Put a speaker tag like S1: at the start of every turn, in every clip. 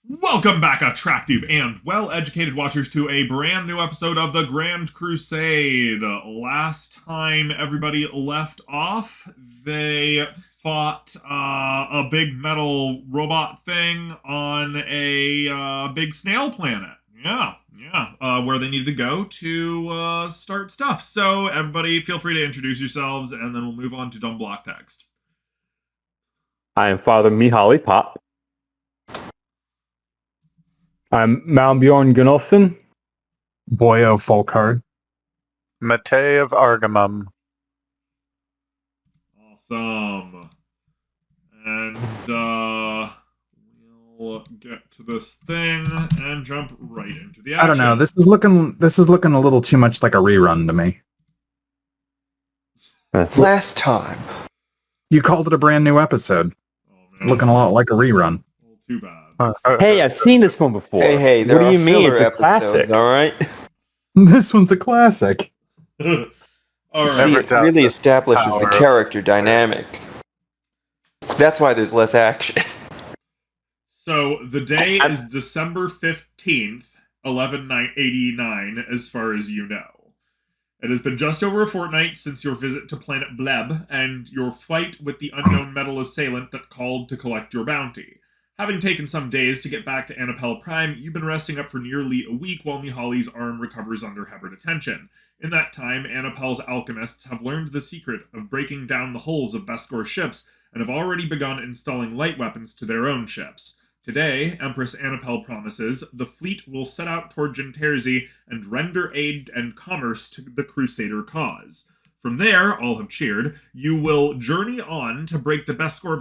S1: Welcome back, attractive and well-educated watchers, to a brand new episode of the Grand Crusade. Last time everybody left off, they fought a big metal robot thing on a big snail planet. Yeah. Where they needed to go to start stuff. So everybody feel free to introduce yourselves, and then we'll move on to dumb block text.
S2: I am Father Mihaly Pop.
S3: I'm Malbjorn Gunnolfsson.
S4: Boyo Folkard.
S5: Matei of Argamum.
S1: Awesome. And we'll get to this thing and jump right into the action.
S4: I don't know. This is looking a little too much like a rerun to me.
S2: Last time.
S4: You called it a brand new episode.
S1: Oh, man.
S4: Looking a lot like a rerun.
S1: Well, too bad.
S2: Hey, I've seen this one before.
S3: Hey,
S2: what do you mean? It's a classic.
S3: All right.
S4: This one's a classic.
S1: All right.
S3: See, it really establishes the character dynamics. That's why there's less action.
S1: So the day is December 15th, 1189, as far as you know. It has been just over a fortnight since your visit to planet Bleb and your fight with the unknown metal assailant that called to collect your bounty. Having taken some days to get back to Anapel Prime, you've been resting up for nearly a week while Mihaly's arm recovers under Hebard attention. In that time, Anapel's alchemists have learned the secret of breaking down the hulls of Besgor's ships and have already begun installing light weapons to their own ships. Today, Empress Anapel promises, the fleet will set out toward Jenterzi and render aid and commerce to the Crusader cause. From there, all have cheered, you will journey on to break the Besgor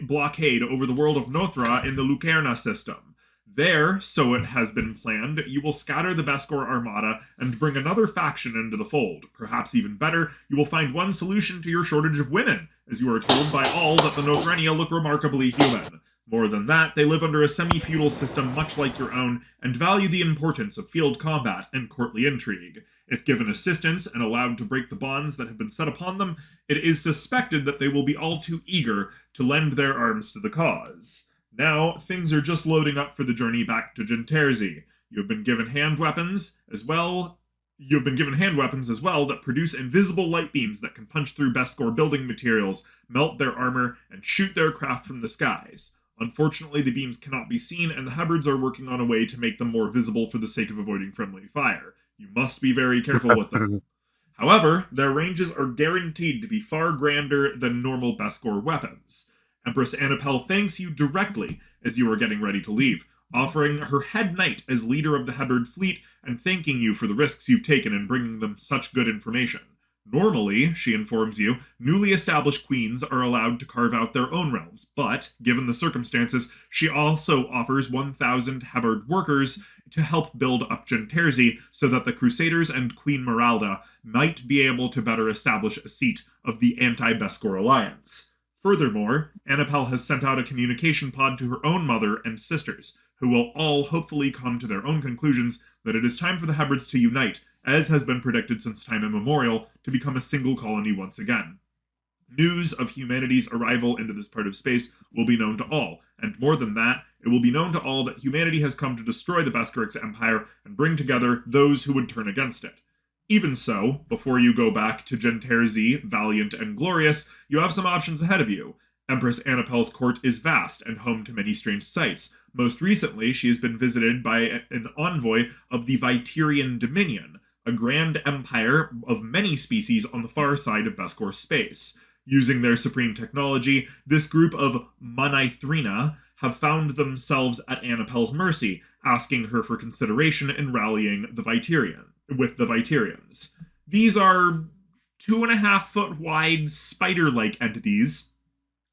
S1: Blockade over the world of Nothra in the Lucerna system. There, so it has been planned, you will scatter the Besgor armada and bring another faction into the fold. Perhaps even better, you will find one solution to your shortage of women, as you are told by all that the Nothrenia look remarkably human. More than that, they live under a semi-feudal system much like your own, and value the importance of field combat and courtly intrigue. If given assistance and allowed to break the bonds that have been set upon them, it is suspected that they will be all too eager to lend their arms to the cause. Now, things are just loading up for the journey back to Jenterzi. You have been given hand weapons as well that produce invisible light beams that can punch through Besgor building materials, melt their armor, and shoot their craft from the skies. Unfortunately, the beams cannot be seen, and the Hebards are working on a way to make them more visible for the sake of avoiding friendly fire. You must be very careful with them. However, their ranges are guaranteed to be far grander than normal Besgor weapons. Empress Anapel thanks you directly as you are getting ready to leave, offering her head knight as leader of the Hebard fleet and thanking you for the risks you've taken in bringing them such good information. Normally, she informs you, newly established queens are allowed to carve out their own realms, but, given the circumstances, she also offers 1,000 Hebard workers to help build up Jenterzi so that the Crusaders and Queen Meralda might be able to better establish a seat of the anti-Besgor alliance. Furthermore, Anapel has sent out a communication pod to her own mother and sisters, who will all hopefully come to their own conclusions that it is time for the Hebards to unite, as has been predicted since time immemorial, to become a single colony once again. News of humanity's arrival into this part of space will be known to all, and more than that, it will be known to all that humanity has come to destroy the Besgorix Empire and bring together those who would turn against it. Even so, before you go back to Jenterzi, valiant and glorious, you have some options ahead of you. Empress Anapel's court is vast and home to many strange sights. Most recently, she has been visited by an envoy of the Vityrian Dominion, a grand empire of many species on the far side of Besgor space. Using their supreme technology, this group of Manithrina have found themselves at Anapel's mercy, asking her for consideration in rallying the Vityrians. These are 2.5-foot wide spider-like entities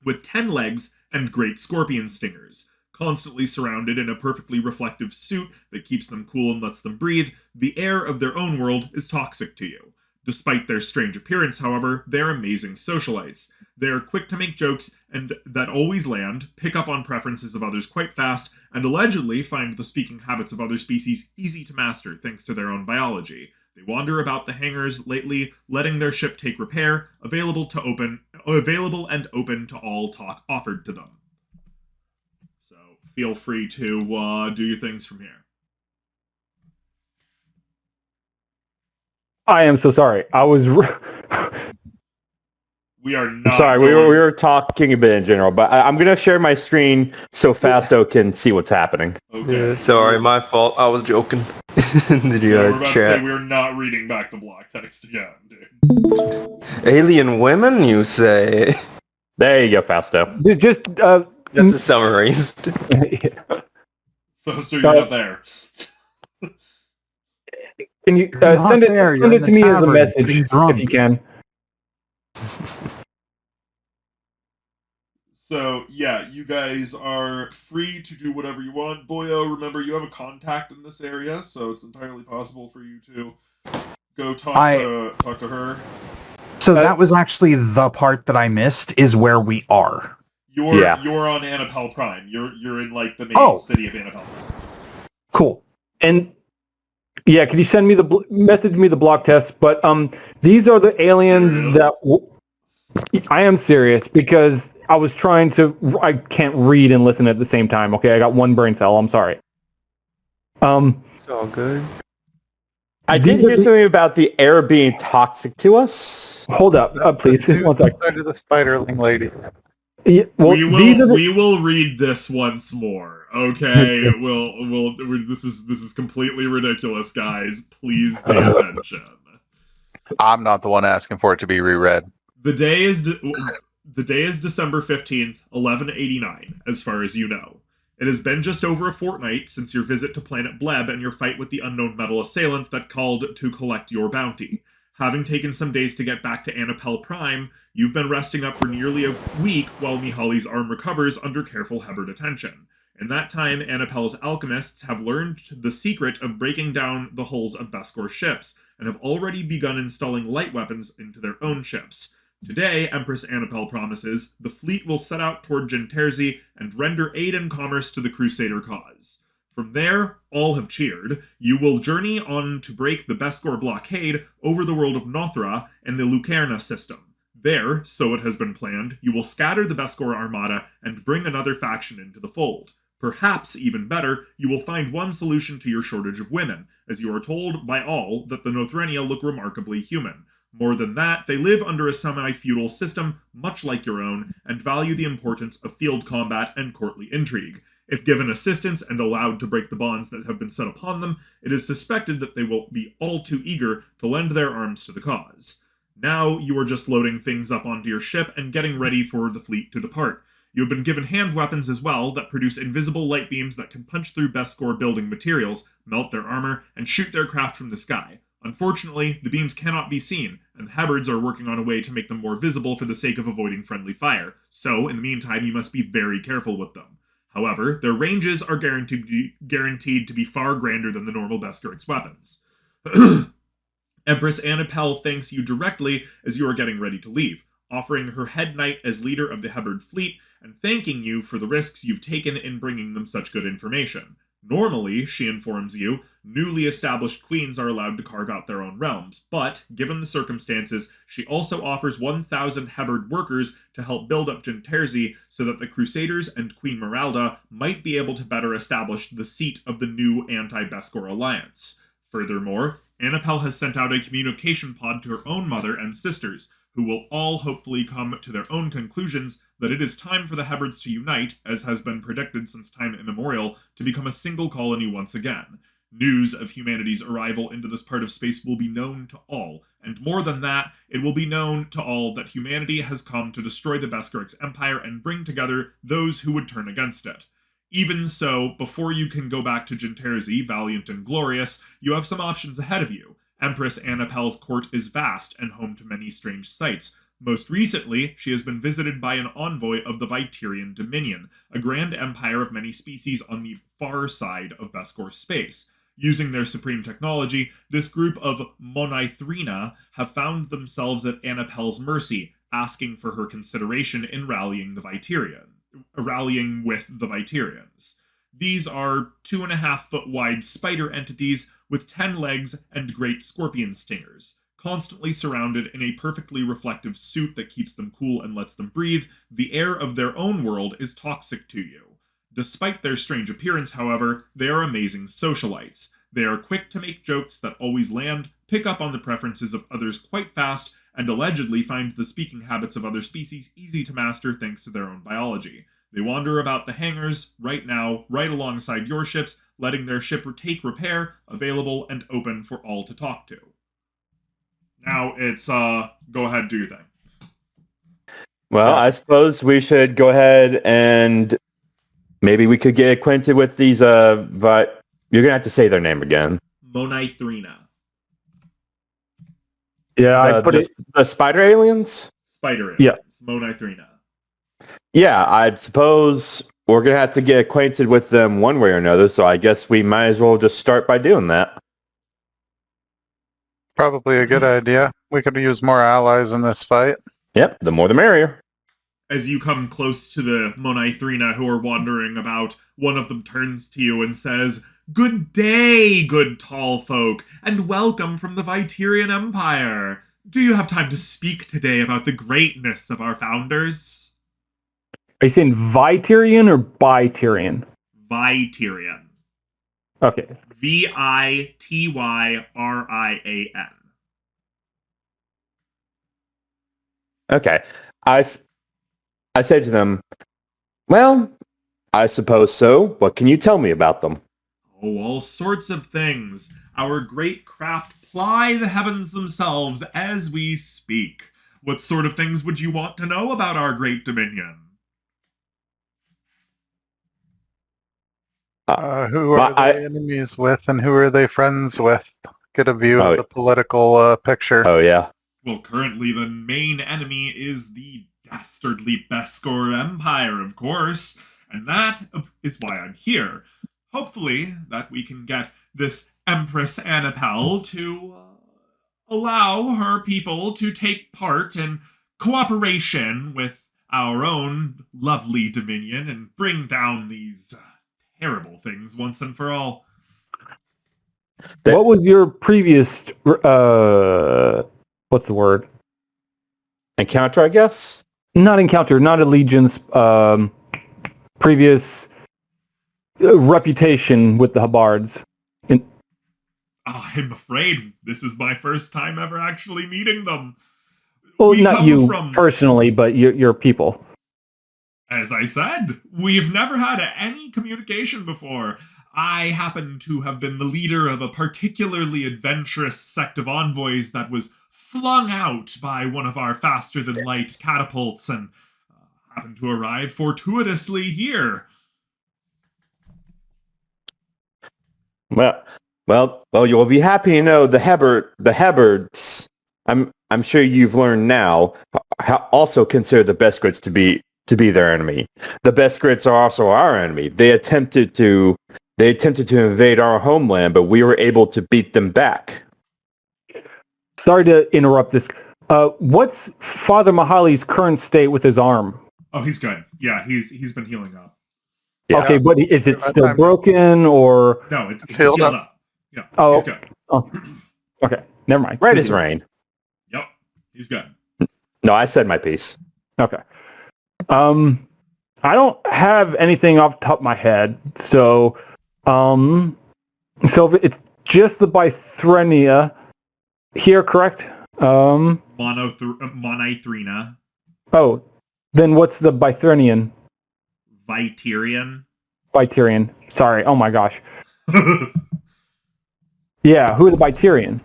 S1: with 10 legs and great scorpion stingers. Constantly surrounded in a perfectly reflective suit that keeps them cool and lets them breathe, the air of their own world is toxic to you. Despite their strange appearance, however, they're amazing socialites. They're quick to make jokes and that always land, pick up on preferences of others quite fast, and allegedly find the speaking habits of other species easy to master thanks to their own biology. They wander about the hangars lately, letting their ship take repair, available and open to all talk offered to them. So, feel free to do your things from here.
S2: I am so sorry. I was...
S1: We are not.
S2: Sorry, we were talking a bit in general, but I'm going to share my screen so Fasto can see what's happening.
S1: Okay.
S3: Yeah, sorry, my fault. I was joking. Did you
S1: We're about to
S3: chat?
S1: say we're not reading back the block text again, dude.
S3: Alien women, you say?
S2: There you go, Fasto.
S5: Just,
S3: That's a summary.
S1: Foster, you're not there.
S5: can you
S4: Not
S5: send
S4: there,
S5: it
S4: you're in
S5: to
S4: the
S5: me as a
S4: tavern,
S5: message
S4: getting drunk.
S5: if you can?
S1: So, yeah, you guys are free to do whatever you want. Boyo, remember, you have a contact in this area, so it's entirely possible for you to go talk to her.
S4: So that was actually the part that I missed, is where we are.
S1: You're on Anapel Prime. You're in, like, the main city of Anapel Prime.
S5: Cool. And yeah, could you send me message me the block test? But these are the aliens I am serious because I was trying to. I can't read and listen at the same time. Okay, I got one brain cell. I'm sorry.
S3: It's all good.
S2: I did hear something about the air being toxic to us.
S5: Hold up, please. One sec.
S6: Under the spiderling lady.
S5: Yeah, well,
S1: we will read this once more. Okay, this is completely ridiculous, guys. Please pay attention.
S5: I'm not the one asking for it to be reread.
S1: The day is December 15th, 1189, as far as you know. It has been just over a fortnight since your visit to planet Bleb and your fight with the unknown metal assailant that called to collect your bounty. Having taken some days to get back to Anapel Prime, you've been resting up for nearly a week while Mihali's arm recovers under careful Hebard attention. In that time, Anapel's alchemists have learned the secret of breaking down the hulls of Besgor ships, and have already begun installing light weapons into their own ships. Today, Empress Anapel promises, the fleet will set out toward Jenterzi and render aid and commerce to the Crusader cause. From there, all have cheered. You will journey on to break the Besgor Blockade over the world of Nothra and the Lucerna system. There, so it has been planned, you will scatter the Besgor armada and bring another faction into the fold. Perhaps, even better, you will find one solution to your shortage of women, as you are told by all that the Nothrenia look remarkably human. More than that, they live under a semi-feudal system, much like your own, and value the importance of field combat and courtly intrigue. If given assistance and allowed to break the bonds that have been set upon them, it is suspected that they will be all too eager to lend their arms to the cause. Now you are just loading things up onto your ship and getting ready for the fleet to depart. You have been given hand weapons as well that produce invisible light beams that can punch through Besgor building materials, melt their armor, and shoot their craft from the sky. Unfortunately, the beams cannot be seen, and the Hebards are working on a way to make them more visible for the sake of avoiding friendly fire, so in the meantime you must be very careful with them. However, their ranges are guaranteed to be far grander than the normal Besgoric's weapons. Empress Anapel thanks you directly as you are getting ready to leave, offering her head knight as leader of the Hebard fleet, and thanking you for the risks you've taken in bringing them such good information. Normally, she informs you, newly established queens are allowed to carve out their own realms, but, given the circumstances, she also offers 1,000 Hebard workers to help build up Jenterzi so that the Crusaders and Queen Meralda might be able to better establish the seat of the new anti-Besgor alliance. Furthermore, Anapel has sent out a communication pod to her own mother and sisters, who will all hopefully come to their own conclusions that it is time for the Hebards to unite, as has been predicted since time immemorial, to become a single colony once again. News of humanity's arrival into this part of space will be known to all, and more than that, it will be known to all that humanity has come to destroy the Besgoric's empire and bring together those who would turn against it. Even so, before you can go back to Jenterzi, valiant and glorious, you have some options ahead of you. Empress Anapel's court is vast and home to many strange sights. Most recently, she has been visited by an envoy of the Vityrian Dominion, a grand empire of many species on the far side of Besgor space. Using their supreme technology, this group of Monithrina have found themselves at Anapel's mercy, asking for her consideration in rallying with the Vityrians. These are 2.5-foot wide spider entities with 10 legs and great scorpion stingers. Constantly surrounded in a perfectly reflective suit that keeps them cool and lets them breathe, the air of their own world is toxic to you. Despite their strange appearance, however, they are amazing socialites. They are quick to make jokes that always land, pick up on the preferences of others quite fast, and allegedly find the speaking habits of other species easy to master thanks to their own biology. They wander about the hangars, right now, right alongside your ships, letting their ship take repair, available and open for all to talk to. Now it's, go ahead, do your thing.
S2: Well, I suppose we should go ahead and maybe we could get acquainted with these, but you're gonna have to say their name again.
S1: Monithrina.
S5: Yeah, I put it.
S2: The spider aliens?
S1: Spider aliens.
S5: Yeah.
S1: Monithrina.
S2: Yeah, I suppose we're gonna have to get acquainted with them one way or another, so I guess we might as well just start by doing that.
S6: Probably a good idea. We could use more allies in this fight.
S2: Yep, the more the merrier.
S1: As you come close to the Monithrina who are wandering about, one of them turns to you and says, "Good day, good tall folk, and welcome from the Vityrian Empire. Do you have time to speak today about the greatness of our founders?"
S5: Are you saying Vityrian or Bityrian?
S1: Vityrian.
S5: Okay.
S1: Vityrian.
S2: Okay. I said to them, well, I suppose so. What can you tell me about them?
S1: Oh, all sorts of things. Our great craft ply the heavens themselves as we speak. What sort of things would you want to know about our great dominion?
S6: Who are they enemies with and who are they friends with? Get a view of the political picture.
S2: Oh, yeah.
S1: Well, currently the main enemy is the dastardly Besgor Empire, of course, and that is why I'm here. Hopefully that we can get this Empress Anapel to allow her people to take part in cooperation with our own lovely dominion and bring down these terrible things once and for all.
S5: What was your previous, what's the word?
S2: Encounter, I guess?
S5: Not encounter, not allegiance, previous reputation with the Habards.
S1: I'm afraid this is my first time ever actually meeting them.
S5: Well,
S1: We
S5: not
S1: come
S5: you
S1: from-
S5: personally, but your people.
S1: As I said, we've never had any communication before. I happen to have been the leader of a particularly adventurous sect of envoys that was flung out by one of our faster-than-light catapults and happened to arrive fortuitously here.
S2: Well, you'll be happy to know the Hebards. I'm sure you've learned now. Also consider the Besgrits to be their enemy. The Besgrits are also our enemy. They attempted to invade our homeland, but we were able to beat them back.
S5: Sorry to interrupt this. What's Father Mahali's current state with his arm?
S1: Oh, he's good. Yeah, he's been healing up.
S2: Yeah.
S5: Okay, but is it still broken or?
S1: No, it's
S6: healed
S1: healed
S6: up.
S1: up. Yeah,
S5: Oh.
S1: he's good.
S5: Oh, okay. Never mind.
S2: Right as rain.
S1: Yep, he's good.
S2: No, I said my piece.
S5: Okay. I don't have anything off the top of my head, so it's just the Bithyria here, correct?
S1: Monithrina.
S5: Oh, then what's the Bithyrian?
S1: Vityrian.
S5: Vityrian. Sorry. Oh my gosh. Yeah, who are the Vityrian?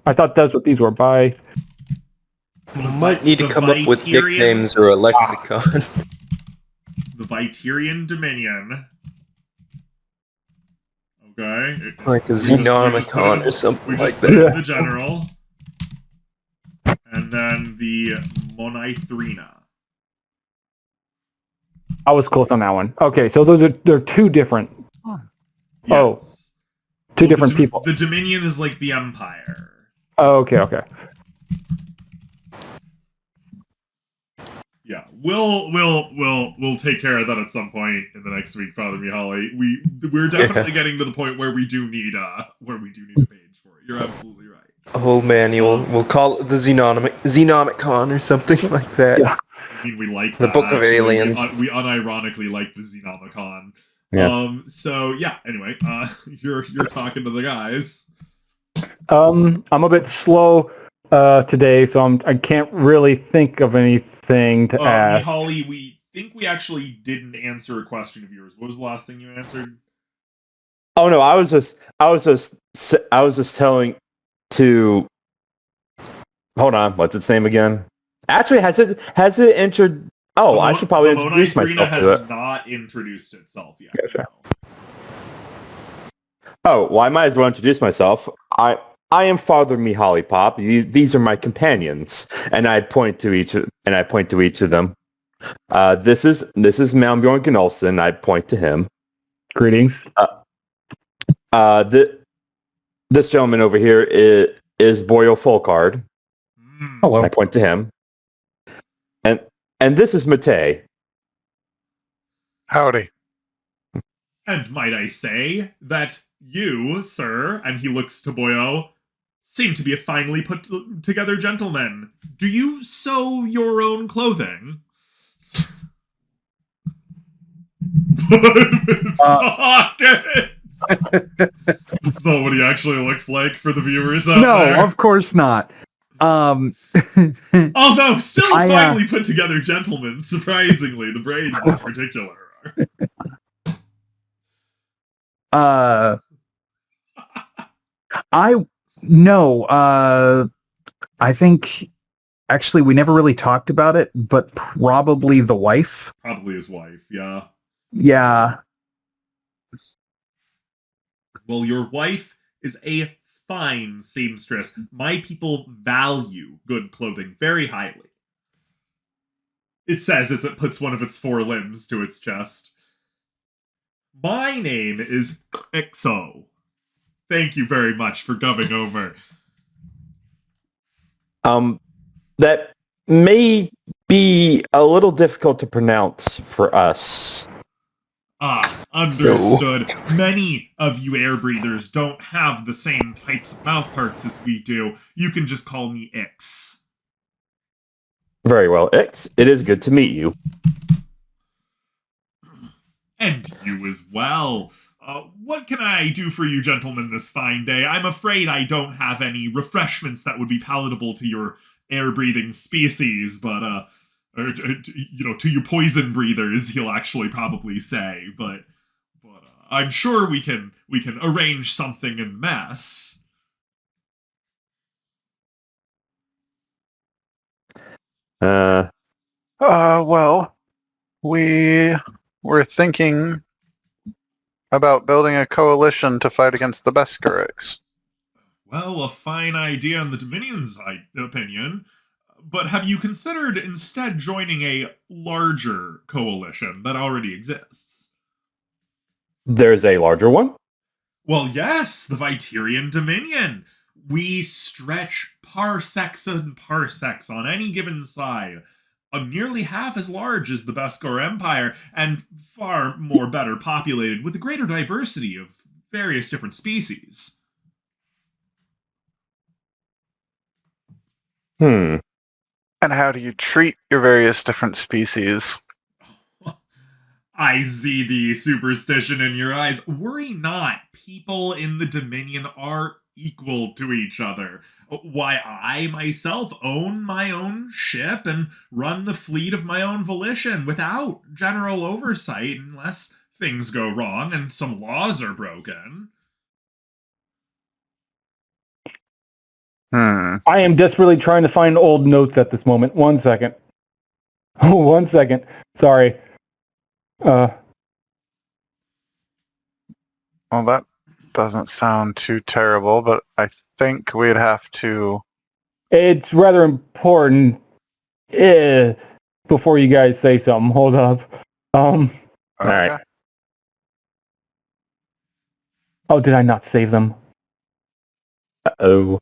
S5: I thought that's what these were.
S3: You might need to
S1: The
S3: come up with
S1: Vityrian-
S3: nicknames or a lexicon.
S1: The Vityrian Dominion. Okay.
S3: Like a
S1: We just put
S3: Xenomicon
S1: in-
S3: or something
S1: we
S3: like
S1: just put in
S3: that.
S1: the general. And then the Monithrina.
S5: I was close on that one. Okay, so they're two different. Oh.
S1: Yes.
S5: Two
S1: Well,
S5: different
S1: the
S5: people.
S1: The Dominion is like the Empire.
S5: Oh, okay.
S1: Yeah, we'll take care of that at some point in the next week, Father Mihaly. We're definitely getting to the point where we do need a page for it. You're absolutely right.
S3: A whole manual. We'll call it the Xenomicon or something like that.
S5: Yeah.
S1: I mean, we like
S3: The
S1: that,
S3: Book of
S1: actually.
S3: Aliens.
S1: We unironically like the Xenomicon.
S2: Yeah.
S1: So yeah. Anyway, you're talking to the guys.
S5: I'm a bit slow today, so I can't really think of anything to ask.
S1: Holly, we think we actually didn't answer a question of yours. What was the last thing you answered?
S2: Oh no, I was just telling to. Hold on, what's its name again? Actually, has it entered? Oh, I should probably introduce myself
S1: has
S2: to it.
S1: not introduced itself yet.
S2: Gotcha. Oh, well, I might as well introduce myself. I am Father Mihaly Pop. These are my companions, and I point to each of them. This is Malmbjorn Gnolson. I point to him.
S5: Greetings.
S2: This gentleman over here is Boyle Folkard.
S4: Hello.
S2: I point to him. And this is Matei.
S6: Howdy.
S1: And might I say that you, sir, and he looks to Boyo, seem to be a finely put together gentleman. Do you sew your own clothing? That's not what he actually looks like for the viewers out there.
S4: No, of course not.
S1: Although still a
S4: I,
S1: finely put together gentleman, surprisingly, the braids in particular are.
S4: I think actually we never really talked about it, but probably the wife.
S1: Probably his wife, yeah.
S4: Yeah.
S1: Well, your wife is a fine seamstress. My people value good clothing very highly. It says as it puts one of its four limbs to its chest. My name is Exo. Thank you very much for coming over.
S2: That may be a little difficult to pronounce for us.
S1: Ah, understood. Many of you air breathers don't have the same types of mouth parts as we do. You can just call me Ix.
S2: Very well, X. It is good to meet you.
S1: And you as well. What can I do for you gentlemen this fine day? I'm afraid I don't have any refreshments that would be palatable to your air-breathing species, but, or, to you poison breathers, he'll actually probably say, but I'm sure we can arrange something en masse.
S6: Well, we were thinking about building a coalition to fight against the Besgorics.
S1: Well, a fine idea in the Dominion's opinion, but have you considered instead joining a larger coalition that already exists?
S2: There's a larger one?
S1: Well, yes, the Vityrian Dominion. We stretch parsecs and parsecs on any given side. Nearly half as large as the Besgor Empire, and far more better populated with a greater diversity of various different species.
S6: And how do you treat your various different species?
S1: I see the superstition in your eyes. Worry not. People in the Dominion are equal to each other. Why, I myself own my own ship and run the fleet of my own volition without general oversight unless things go wrong and some laws are broken.
S5: I am desperately trying to find old notes at this moment. 1 second. 1 second. Sorry.
S6: Well, that doesn't sound too terrible, but I think we'd have to...
S5: It's rather important. Before you guys say something, hold up.
S6: Okay.
S2: Alright.
S5: Oh, did I not save them?
S2: Uh-oh.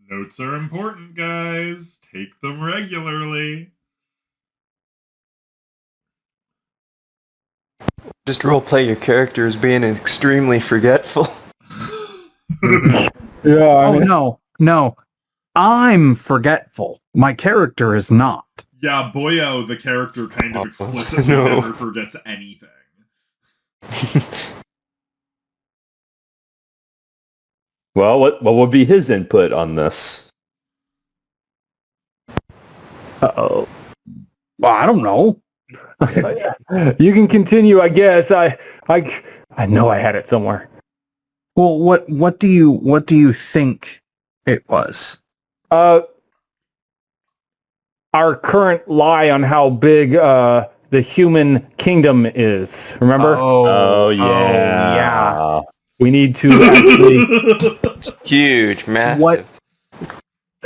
S1: Notes are important, guys. Take them regularly.
S3: Just roleplay your character as being extremely forgetful.
S5: Yeah.
S4: No. I'm forgetful. My character is not.
S1: Yeah, Boyo, the character, kind of
S3: Oh,
S1: explicitly
S3: no.
S1: never forgets anything.
S2: Well, what would be his input on this?
S4: Uh-oh. Well, I don't know.
S5: You can continue, I guess. I know I had it somewhere.
S4: Well, what do you think it was?
S5: Our current lie on how big the human kingdom is. Remember?
S2: Oh yeah.
S4: yeah.
S5: We need to actually.
S3: Huge, massive.
S4: What-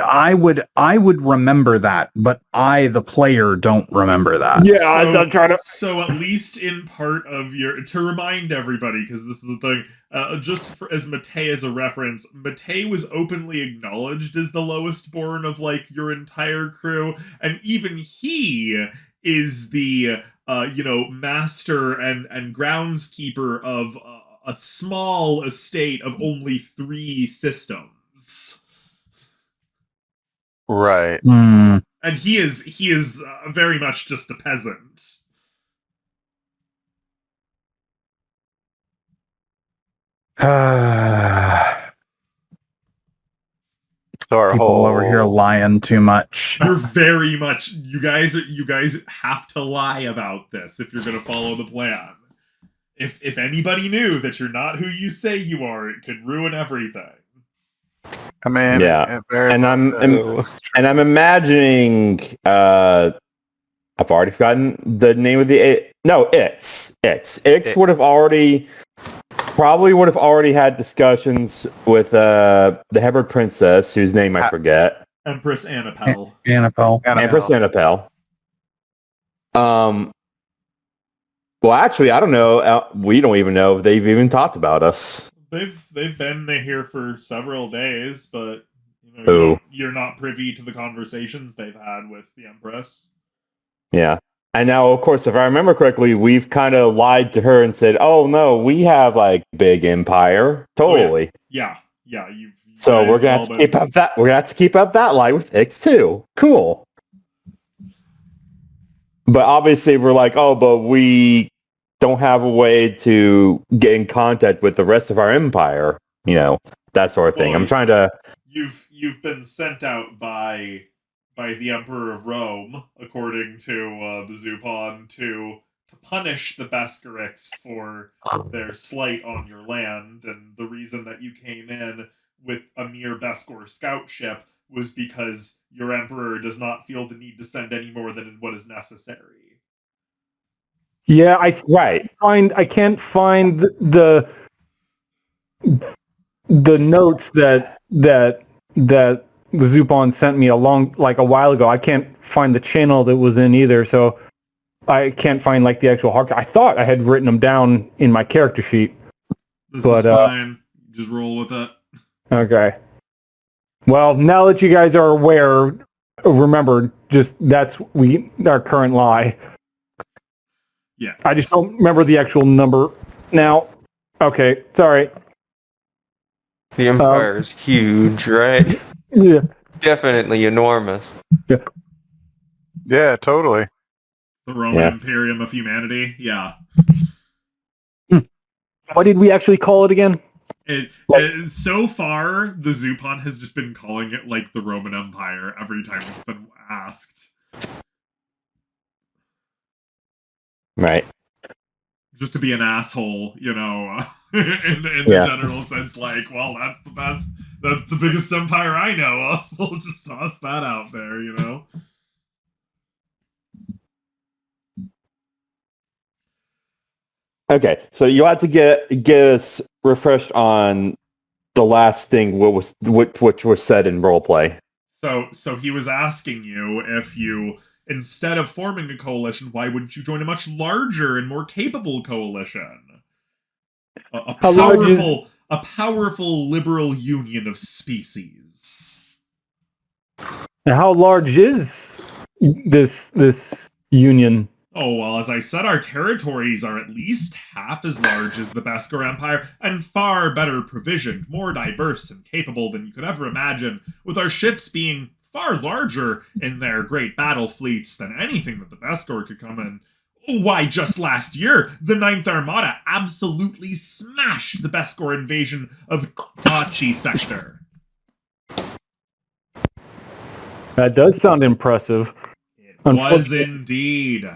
S4: I would remember that, but I, the player, don't remember that.
S5: Yeah, I'm trying to.
S1: So at least in part of your, to remind everybody, because this is the thing, just for, as Matei as a reference, Matei was openly acknowledged as the lowest born of like your entire crew, and even he is the master and groundskeeper of a small estate of only 3 systems.
S6: Right.
S4: Hmm.
S1: And he is very much just a peasant.
S6: So our
S4: People
S6: whole
S4: over here lying too much.
S1: You're very much you guys have to lie about this if you're going to follow the plan. If anybody knew that you're not who you say you are, it could ruin everything.
S6: I mean,
S2: Yeah.
S6: it very
S2: And I'm
S3: Oh.
S2: imagining. I've already forgotten the name of the. No, Ix would have already had discussions with the Hebert princess, whose name I forget.
S1: Empress Anapel.
S4: Anapel.
S2: Empress Anapel. Well, actually, I don't know. We don't even know if they've even talked about us.
S1: They've been here for several days, but you're not privy to the conversations they've had with the Empress.
S2: Yeah. And now, of course, if I remember correctly, we've kind of lied to her and said, "Oh no, we have like big empire." Totally.
S1: Yeah.
S2: So we're gonna have to keep up that. We're gonna have to keep up that lie with Ix too. Cool. But obviously, we're like, oh, but we don't have a way to get in contact with the rest of our empire. That sort of thing.
S1: Well,
S2: I'm trying to.
S1: You've been sent out by the Emperor of Rome, according to the Zupon, to punish the Besgorics for their slight on your land, and the reason that you came in with a mere Besgor scout ship was because your Emperor does not feel the need to send any more than what is necessary.
S5: Yeah, I can't find the notes that the Zupon sent me a while ago. I can't find the channel that was in either, so I can't find like the actual hard. I thought I had written them down in my character sheet.
S1: This is fine. Just roll with it.
S5: Okay. Well, now that you guys are aware, remember, just that's our current lie.
S1: Yes.
S5: I just don't remember the actual number now. Okay, sorry.
S3: The empire is huge, right?
S5: Yeah.
S3: Definitely enormous.
S6: Yeah, totally.
S1: The Roman Imperium of Humanity. Yeah.
S5: What did we actually call it again?
S1: So far, the Zupon has just been calling it like the Roman Empire every time it's been asked.
S2: Right.
S1: Just to be an asshole, in the general sense, like, well, that's the biggest empire I know of. We'll just toss that out there,
S2: Okay, so you have to get us refreshed on the last thing which was said in roleplay.
S1: So he was asking you if you, instead of forming a coalition, why wouldn't you join a much larger and more capable coalition? A powerful liberal union of species.
S5: Now, how large is this union?
S1: Oh, well, as I said, our territories are at least half as large as the Besgor Empire, and far better provisioned, more diverse and capable than you could ever imagine, with our ships being far larger in their great battle fleets than anything that the Besgor could come in. Why, just last year, the Ninth Armada absolutely smashed the Besgor invasion of Tachi sector.
S5: That does sound impressive.
S1: It was indeed.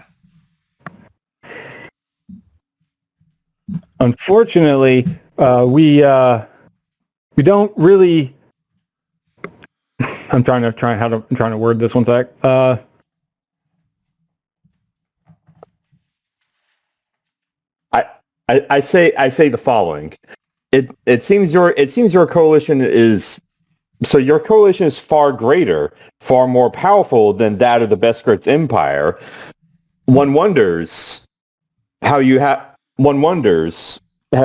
S5: Unfortunately, we don't really. I'm trying to word this one sec.
S2: I say the following. It seems your coalition is far greater, far more powerful than that of the Besgor's empire. One wonders have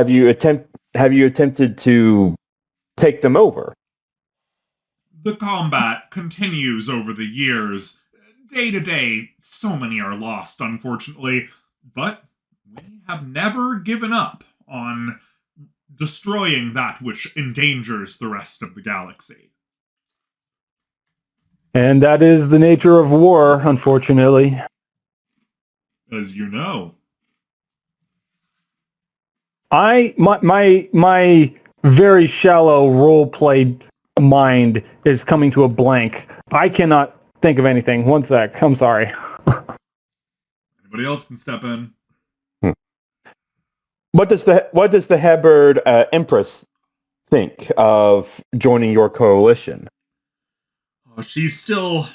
S2: you attempted to take them over?
S1: The combat continues over the years. Day to day, so many are lost, unfortunately, but we have never given up on destroying that which endangers the rest of the galaxy.
S5: And that is the nature of war, unfortunately.
S1: As you know.
S5: My very shallow role-play mind is coming to a blank. I cannot think of anything. One sec. I'm sorry.
S1: Anybody else can step in.
S2: What does the Heberd Empress think of joining your coalition?
S1: She still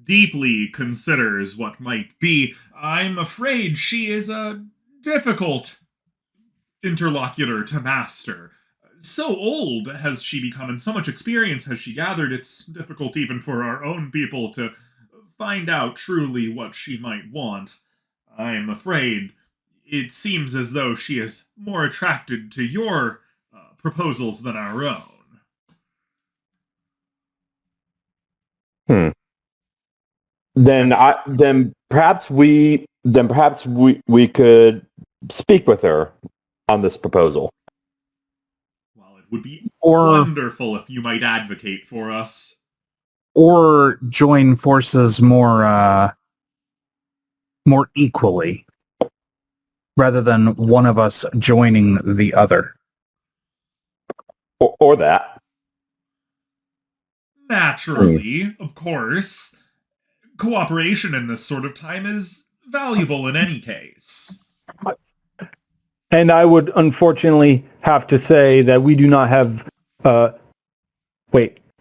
S1: deeply considers what might be. I'm afraid she is a difficult interlocutor to master. So old has she become, and so much experience has she gathered, it's difficult even for our own people to find out truly what she might want. I'm afraid it seems as though she is more attracted to your proposals than our own.
S2: Then perhaps we could speak with her on this proposal.
S1: Well, it would be wonderful if you might advocate for us.
S4: Or join forces more equally, rather than one of us joining the other.
S2: Or that.
S1: Naturally, of course. Cooperation in this sort of time is valuable in any case.
S5: And I would unfortunately have to say that we do not have.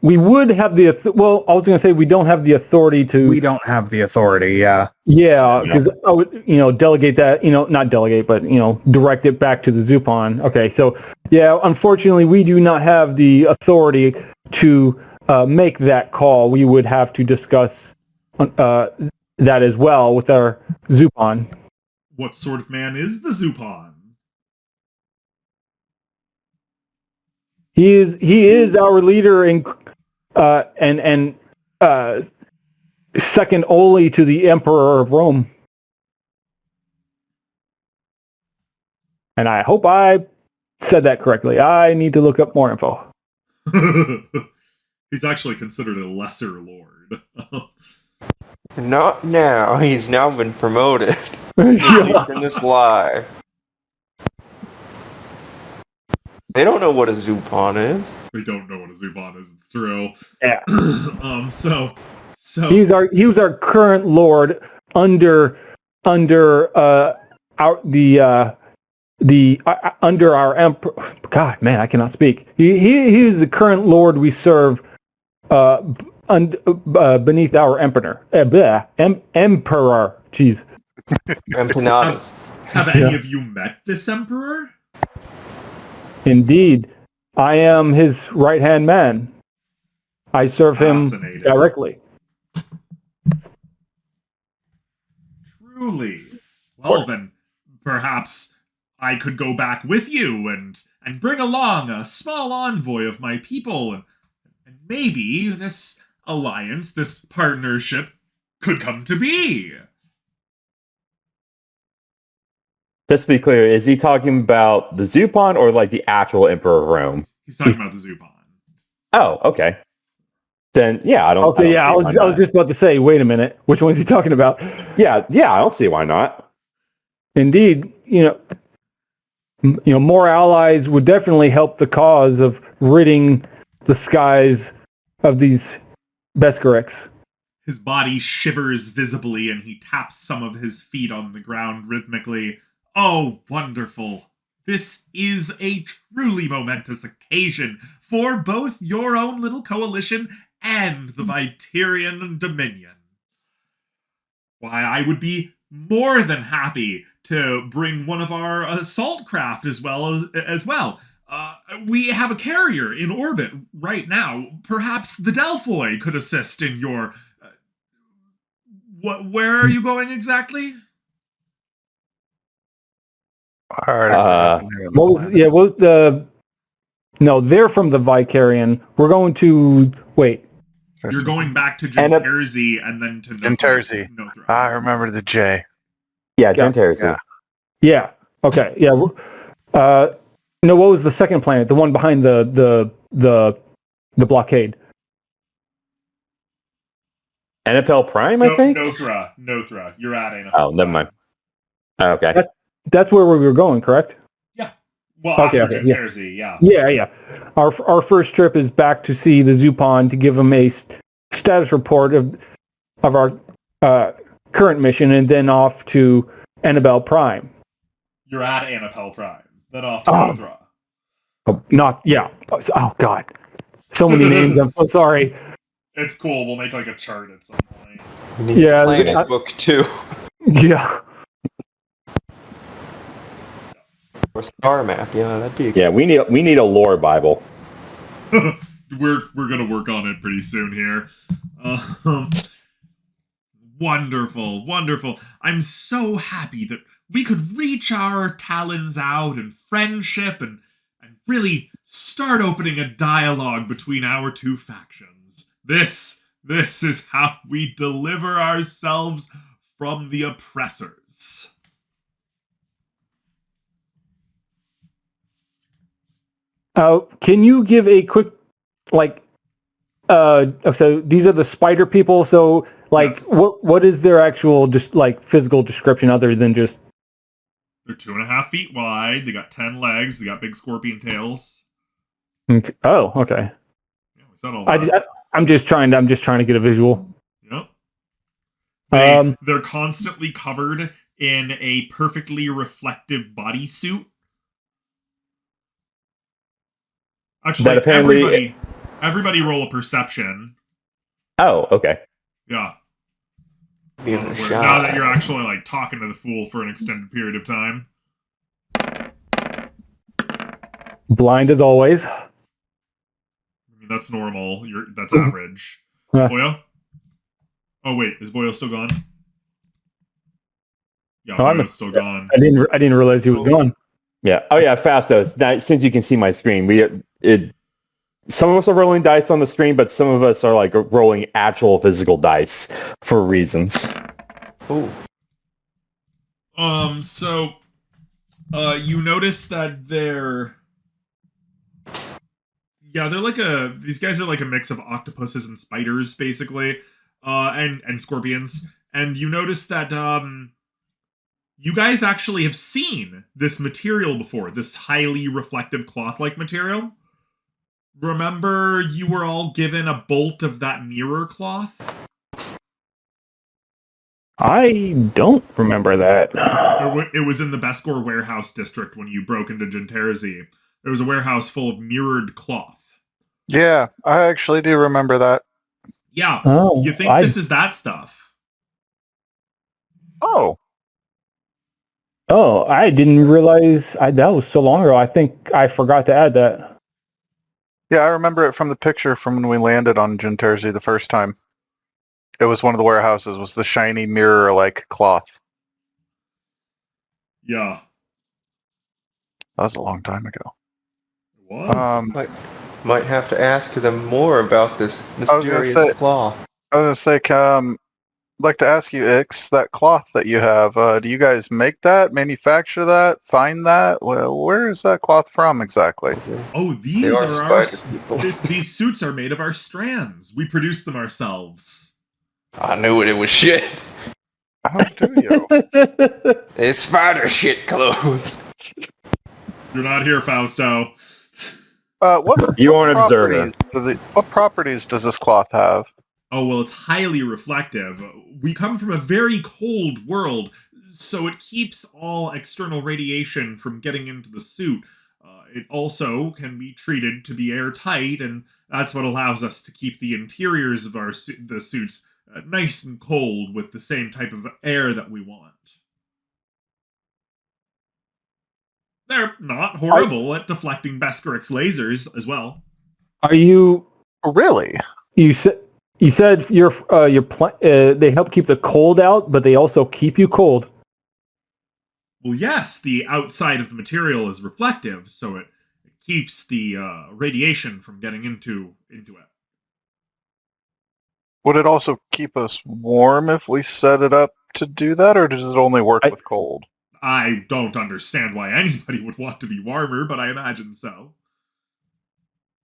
S5: We would have the. Well, I was going to say we don't have the authority to.
S4: We don't have the authority. Yeah.
S5: Yeah, because I would, delegate that. Not delegate, but direct it back to the Zupon. Okay, so yeah, unfortunately, we do not have the authority to make that call. We would have to discuss that as well with our Zupon.
S1: What sort of man is the Zupon?
S5: He is our leader and second only to the Emperor of Rome. And I hope I said that correctly. I need to look up more info.
S1: He's actually considered a lesser lord.
S3: Not now. He's now been promoted. In this live. They don't know what a Zupon is.
S1: They don't know what a Zupon is. It's true.
S5: Yeah.
S1: So
S5: he was our current lord under under our emperor. God, man, I cannot speak. He is the current lord we serve beneath our emperor. Emperor. Jeez.
S3: Empanadas.
S1: Have any of you met this emperor?
S5: Indeed. I am his right-hand man. I serve him directly.
S1: Truly. Well, then, perhaps I could go back with you and bring along a small envoy of my people, and maybe this alliance, this partnership, could come to be.
S2: Just to be clear, is he talking about the Zupon or like the actual Emperor of Rome?
S1: He's talking about the Zupon.
S2: Oh, okay. then yeah, I don't.
S5: Okay,
S2: I don't see why
S5: I was just about to say, wait a minute, which one's he talking about?
S2: Yeah, I don't see why not.
S5: Indeed, more allies would definitely help the cause of ridding the skies of these Besgorics.
S1: His body shivers visibly and he taps some of his feet on the ground rhythmically. Oh, wonderful. This is a truly momentous occasion for both your own little coalition and the Vityrian Dominion. Why, I would be more than happy to bring one of our assault craft as well. We have a carrier in orbit right now. Perhaps the Delphoi could assist in your... where are you going exactly?
S5: What was the... No, they're from the Vicarian. We're going to... Wait.
S1: You're going back to Jenterzi and then to
S6: Jenterzi.
S1: Nothra.
S6: I remember the J.
S2: Yeah, Jenterzi.
S5: Yeah. Okay. Yeah. What was the second planet? The one behind the blockade.
S2: Anapel Prime, I think.
S1: Nothra. You're at Anapel.
S2: Oh, never mind. Okay.
S5: That's where we were going, correct?
S1: Yeah. Well, after Jenterzi, yeah.
S5: Yeah. Our first trip is back to see the Zupon to give them a status report of our current mission, and then off to Anapel Prime.
S1: You're at Anapel Prime. Then off to Nothra.
S5: Oh, God. So many names. I'm so sorry.
S1: It's cool. We'll make like a chart at some point.
S3: We need a planet book too.
S5: Yeah.
S3: Or star map, that'd be.
S2: Yeah, we need a lore Bible.
S1: We're gonna work on it pretty soon here. Wonderful. I'm so happy that we could reach our talons out in friendship and really start opening a dialogue between our two factions. This is how we deliver ourselves from the oppressors.
S5: Can you give a quick, so these are the spider people, so, yes. What is their actual, just, physical description other than just...
S1: They're 2.5 feet wide, they got 10 legs, they got big scorpion tails.
S5: Okay. Oh, okay.
S1: Yeah, we said all that.
S5: I'm just trying to get a visual.
S1: Yep. They're constantly covered in a perfectly reflective bodysuit. Actually, everybody roll a perception.
S2: Oh, okay.
S1: Yeah.
S3: Now
S1: that you're actually talking to the fool for an extended period of time.
S5: Blind as always.
S1: I mean, that's normal. That's average. Boyo? Oh wait, is Boyo still gone? Yeah, Boyo's still gone.
S5: I didn't realize he was gone.
S2: Yeah. Oh yeah, fast though. Now, since you can see my screen, some of us are rolling dice on the screen, but some of us are rolling actual physical dice for reasons.
S3: Oh.
S1: So, you notice that they're these guys are like a mix of octopuses and spiders, basically, and scorpions. And you notice that, you guys actually have seen this material before, this highly reflective cloth-like material. Remember, you were all given a bolt of that mirror cloth?
S5: I don't remember that.
S1: It was in the Besgor warehouse district when you broke into Jenterzi. There was a warehouse full of mirrored cloth.
S6: Yeah, I actually do remember that.
S1: Yeah,
S5: oh,
S1: you think this is that stuff?
S6: Oh,
S5: I didn't realize that was so long ago. I think I forgot to add that.
S6: yeah, I remember it from the picture from when we landed on Jenterzi the first time. It was one of the warehouses, was the shiny mirror-like cloth.
S1: Yeah.
S6: That was a long time ago.
S1: It was?
S3: Might have to ask them more about this mysterious cloth.
S6: I was going to say, like to ask you, Ix, that cloth that you have, do you guys make that, manufacture that, find that? Well, where is that cloth from exactly?
S1: Oh,
S3: They
S1: these
S3: are
S1: are our
S3: spider people.
S1: these suits are made of our strands. We produce them ourselves.
S3: I knew it was shit.
S6: How do you?
S3: It's spider shit clothes.
S1: You're not here, Fausto.
S2: You are an observer.
S6: What properties does this cloth have?
S1: Oh, well, it's highly reflective. We come from a very cold world, so it keeps all external radiation from getting into the suit. It also can be treated to be airtight, and that's what allows us to keep the interiors of the suits nice and cold with the same type of air that we want. They're not horrible at deflecting Besgor's lasers as well.
S5: Are you?
S6: Really?
S5: You said they help keep the cold out, but they also keep you cold.
S1: Well, yes, the outside of the material is reflective, so it keeps the radiation from getting into it.
S6: Would it also keep us warm if we set it up to do that, or does it only work with cold?
S1: I don't understand why anybody would want to be warmer, but I imagine so.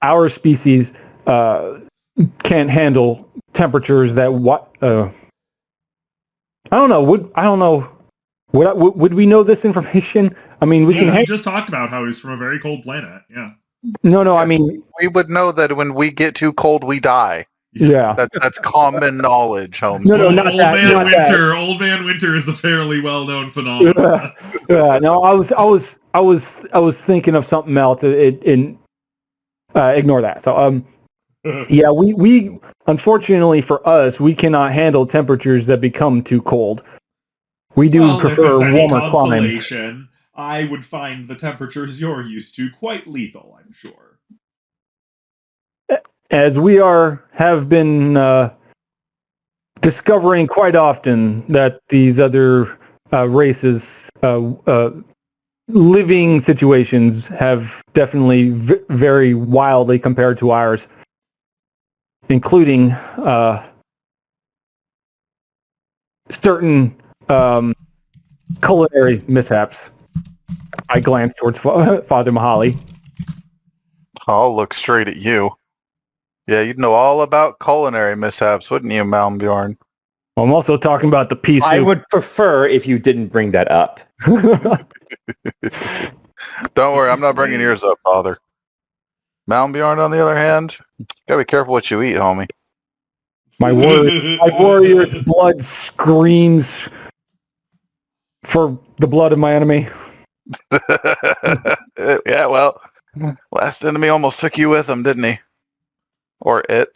S5: Our species can't handle temperatures that I don't know. Would we know this information? I mean,
S1: We just talked about how he's from a very cold planet. Yeah.
S5: No. I mean,
S6: We would know that when we get too cold, we die.
S5: yeah.
S6: That's common knknowledge, Holmes.
S5: No, not
S1: Old
S5: that.
S1: Man
S5: Not
S1: Winter. Old Man Winter is a fairly well-known phenomenon.
S5: Yeah. No, I was thinking of something else. Ignore that. So, yeah, we unfortunately for us, we cannot handle temperatures that become too cold. We do prefer warmer climates.
S1: I would find the temperatures you're used to quite lethal, I'm sure.
S5: As we have been discovering quite often that these other races' living situations have definitely very wildly compared to ours, including certain culinary mishaps. I glance towards Father Mahali.
S6: I'll look straight at you. Yeah, you'd know all about culinary mishaps, wouldn't you, Malmbjorn?
S5: I'm also talking about the pea soup.
S2: I would prefer if you didn't bring that up.
S6: Don't worry, I'm not bringing yours up, Father. Malmbjorn, on the other hand, gotta be careful what you eat, homie.
S5: My warrior's blood screams for the blood of my enemy.
S6: Yeah, well, last enemy almost took you with him, didn't he? Or it.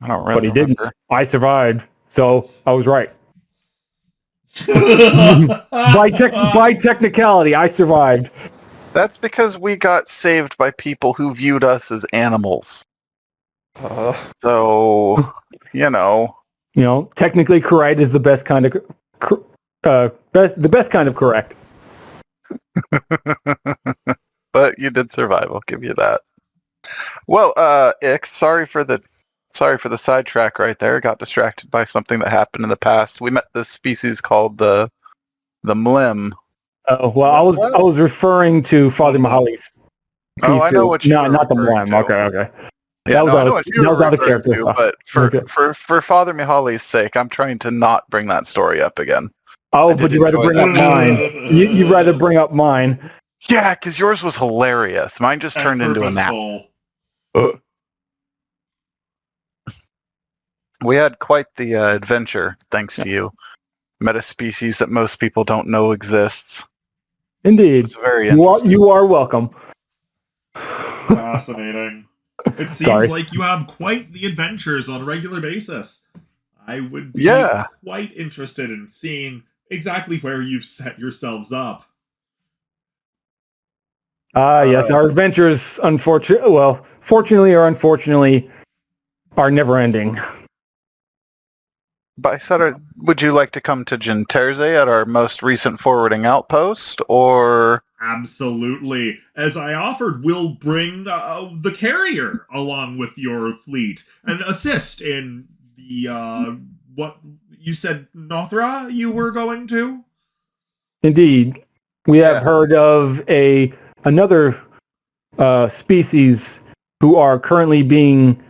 S6: I don't really
S5: But he didn't.
S6: remember.
S5: I survived, so I was right. By technicality, I survived.
S6: That's because we got saved by people who viewed us as animals. So, you know.
S5: You know, technically correct is the best kind of the best kind of correct.
S6: But you did survive, I'll give you that. Well, Ix, sorry for the sidetrack right there. Got distracted by something that happened in the past. We met this species called the Mlim.
S5: Oh well, I was referring to Father Mahali's.
S6: Oh, I know what you were
S5: not the
S6: referring
S5: Mlim.
S6: to.
S5: Okay.
S6: Yeah,
S5: That was out of character.
S6: To, but for Father Mihali's sake, I'm trying to not bring that story up again.
S5: Oh, but you rather bring up mine. You rather bring up mine.
S6: Yeah, because yours was hilarious. Mine just turned into a nap. We had quite the adventure, thanks to you. Met a species that most people don't know exists.
S5: Indeed.
S6: It's very
S5: You are welcome.
S1: Fascinating. It seems like you have quite the adventures on a regular basis. I would be quite interested in seeing exactly where you've set yourselves up.
S5: Yes, our adventures, fortunately or unfortunately, are never ending.
S6: Would you like to come to Jenterzi at our most recent forwarding outpost, or...
S1: Absolutely. As I offered, we'll bring the carrier along with your fleet and assist in the you said Nothra you were going to?
S5: Indeed, we have heard of another species who are currently being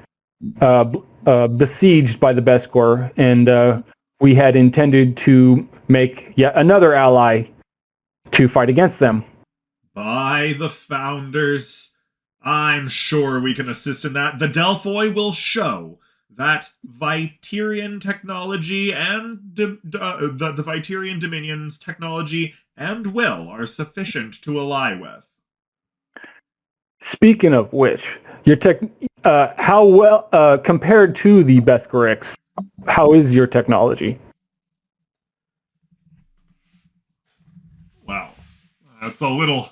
S5: besieged by the Besgor, and we had intended to make yet another ally to fight against them.
S1: By the founders, I'm sure we can assist in that. The Delphoi will show that Vityrian technology and the Vityrian Dominion's technology and will are sufficient to ally with.
S5: Speaking of which, your how well compared to the Besgorix, how is your technology?
S1: Well, that's a little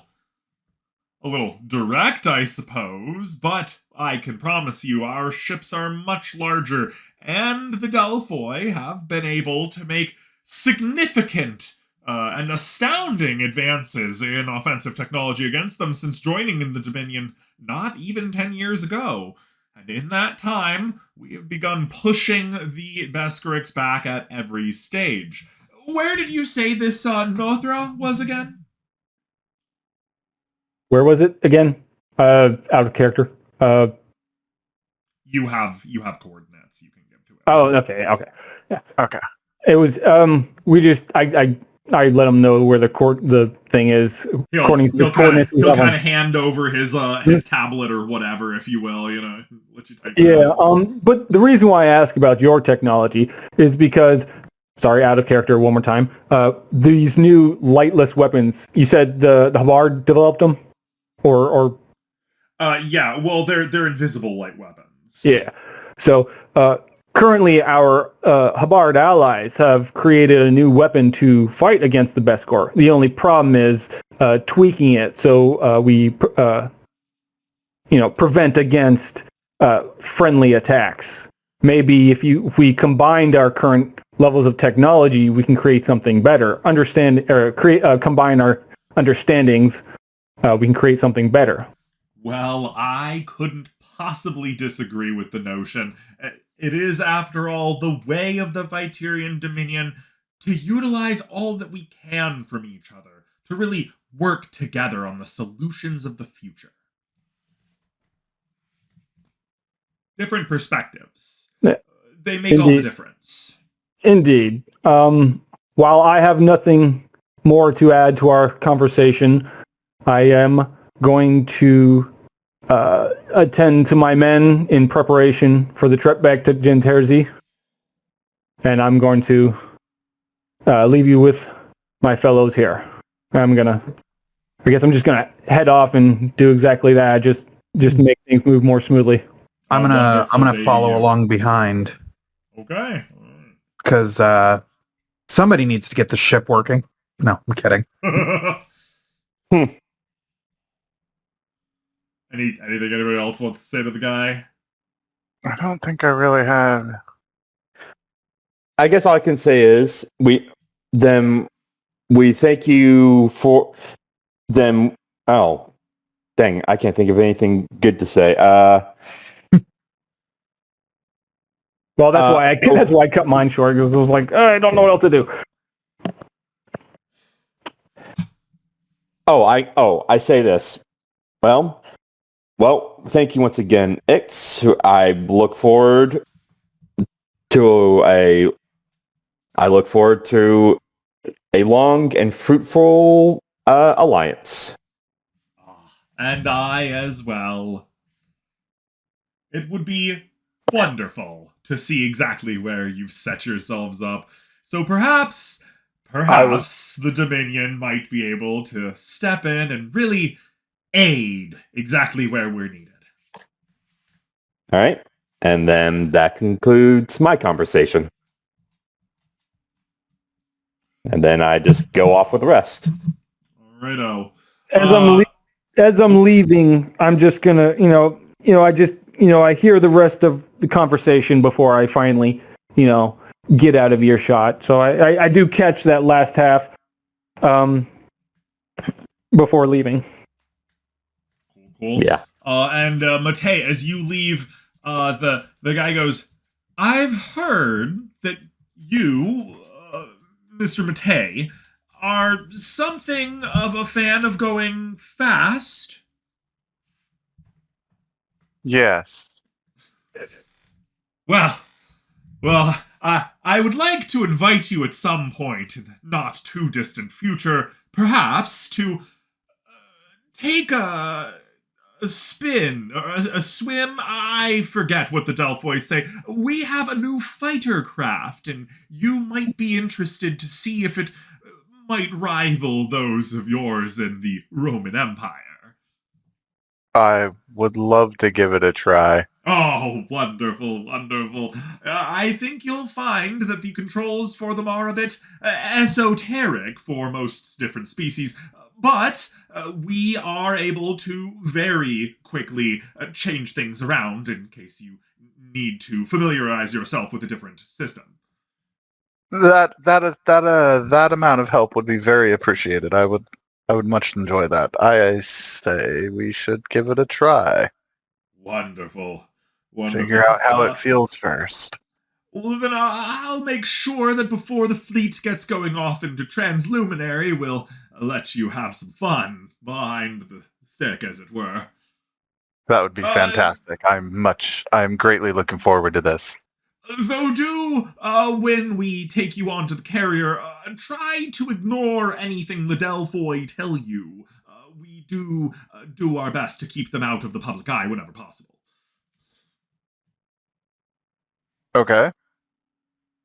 S1: direct, I suppose, but I can promise you our ships are much larger, and the Delphoi have been able to make significant and astounding advances in offensive technology against them since joining in the Dominion not even 10 years ago. And in that time, we have begun pushing the Besgorix back at every stage. Where did you say this Nothra was again?
S5: Where was it again? Out of character.
S1: You have coordinates you can give to it.
S5: Oh, okay, yeah.
S6: Okay.
S5: It was we just I let him know where the thing is according to the coordinates.
S1: He'll kind of hand over his tablet or whatever, if you will, let you type.
S5: Yeah. But the reason why I ask about your technology is because, sorry, out of character one more time. These new lightless weapons. You said the Hubbard developed them, or
S1: yeah. Well, they're invisible light weapons.
S5: Yeah. So currently, our Hubbard allies have created a new weapon to fight against the Besgor. The only problem is tweaking it so we prevent against friendly attacks. Maybe if we combined our current levels of technology, we can create something better. Combine our understandings, we can create something better.
S1: Well, I couldn't possibly disagree with the notion. It is, after all, the way of the Vityrian Dominion to utilize all that we can from each other, to really work together on the solutions of the future. Different perspectives. They make all the difference.
S5: Indeed. While I have nothing more to add to our conversation, I am going to attend to my men in preparation for the trip back to Jenterzi, and I'm going to leave you with my fellows here. I guess I'm just gonna head off and do exactly that. Just make things move more smoothly.
S4: I'm gonna follow along behind.
S1: Okay.
S4: Because somebody needs to get the ship working. No, I'm kidding.
S1: Anything anybody else wants to say to the guy?
S6: I don't think I really have.
S2: I guess all I can say is we thank you for them. Oh, dang! I can't think of anything good to say.
S5: Well, that's why I cut mine short, because I was like, I don't know what else to do.
S2: I say this. Well, thank you once again, Ix. I look forward to a long and fruitful alliance.
S1: And I as well. It would be wonderful to see exactly where you've set yourselves up. So perhaps the Dominion might be able to step in and really aid exactly where we're needed.
S2: All right. And then that concludes my conversation. And then I just go off with the rest.
S1: Righto.
S5: As I'm leaving, I'm just gonna, I hear the rest of the conversation before I finally, get out of earshot. So I do catch that last half before leaving.
S1: Cool.
S2: Yeah.
S1: And Matei, as you leave, the guy goes, I've heard that you, Mr. Matei, are something of a fan of going fast.
S6: Yes.
S1: Well, I would like to invite you at some point in the not too distant future, perhaps, to take a spin or a swim. I forget what the Delphois say. We have a new fighter craft, and you might be interested to see if it might rival those of yours in the Roman Empire.
S6: I would love to give it a try.
S1: Oh, wonderful, wonderful. I think you'll find that the controls for them are a bit esoteric for most different species, but we are able to very quickly change things around in case you need to familiarize yourself with a different system.
S6: That amount of help would be very appreciated. I would much enjoy that. I say we should give it a try.
S1: Wonderful. Wonderful.
S6: Figure out how it feels first.
S1: Well, then I'll make sure that before the fleet gets going off into Transluminary, we'll let you have some fun behind the stick, as it were.
S6: That would be fantastic. I'm greatly looking forward to this.
S1: Though when we take you onto the carrier, try to ignore anything the Delphoi tell you. We do our best to keep them out of the public eye whenever possible.
S6: Okay.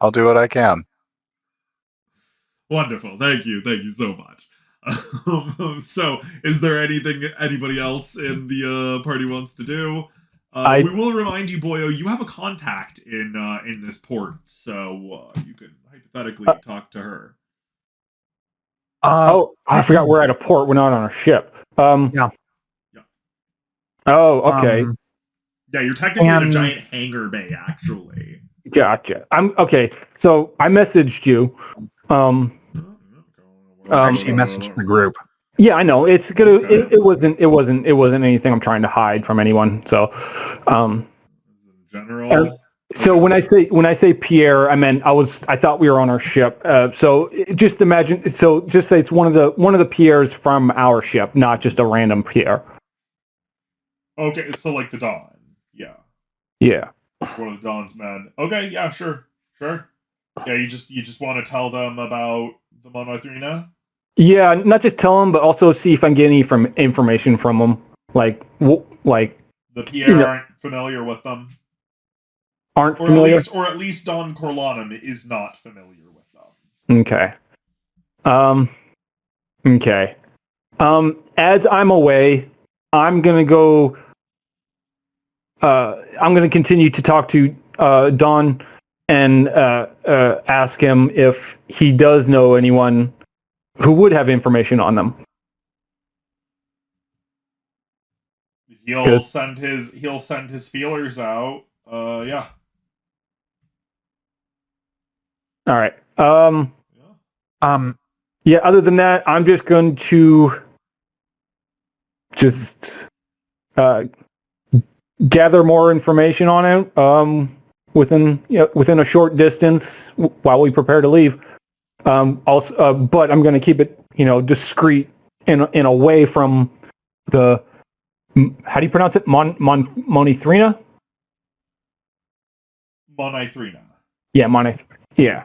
S6: I'll do what I can.
S1: Wonderful. Thank you so much. So, is there anything anybody else in the party wants to do? We will remind you, Boyo, you have a contact in this port, so you can hypothetically talk to her.
S5: I forgot we're at a port. We're not on a ship.
S4: Yeah.
S5: Oh, okay.
S1: Yeah, you're technically in a giant hangar bay, actually.
S5: Gotcha. Okay. So I messaged you.
S4: Actually messaged the group.
S5: Yeah, I know. It's gonna.
S1: Okay.
S5: It wasn't anything I'm trying to hide from anyone. So,
S1: In general.
S5: so when I say Pierre, I thought we were on our ship. So just imagine. So just say it's one of the Pierres from our ship, not just a random Pierre.
S1: Okay, so like the Dawn. Yeah.
S5: Yeah.
S1: One of the Dawn's men. Okay, yeah, sure. Yeah, you just want to tell them about the Monothrina?
S5: Yeah, not just tell them, but also see if I can get any information from them. Like
S1: The Pierre aren't familiar with them.
S5: Aren't familiar?
S1: Or at least Don Corlanum is not familiar with them.
S5: Okay. Okay. As I'm away, I'm gonna go. I'm gonna continue to talk to Don and ask him if he does know anyone who would have information on them.
S1: He'll send his feelers out. Yeah.
S5: All right.
S1: Yeah.
S5: Yeah. Other than that, I'm just going to gather more information on it within a short distance while we prepare to leave. Also, but I'm going to keep it discreet in away from the. How do you pronounce it? Monithrina?
S1: Monithrina.
S5: Yeah, Yeah.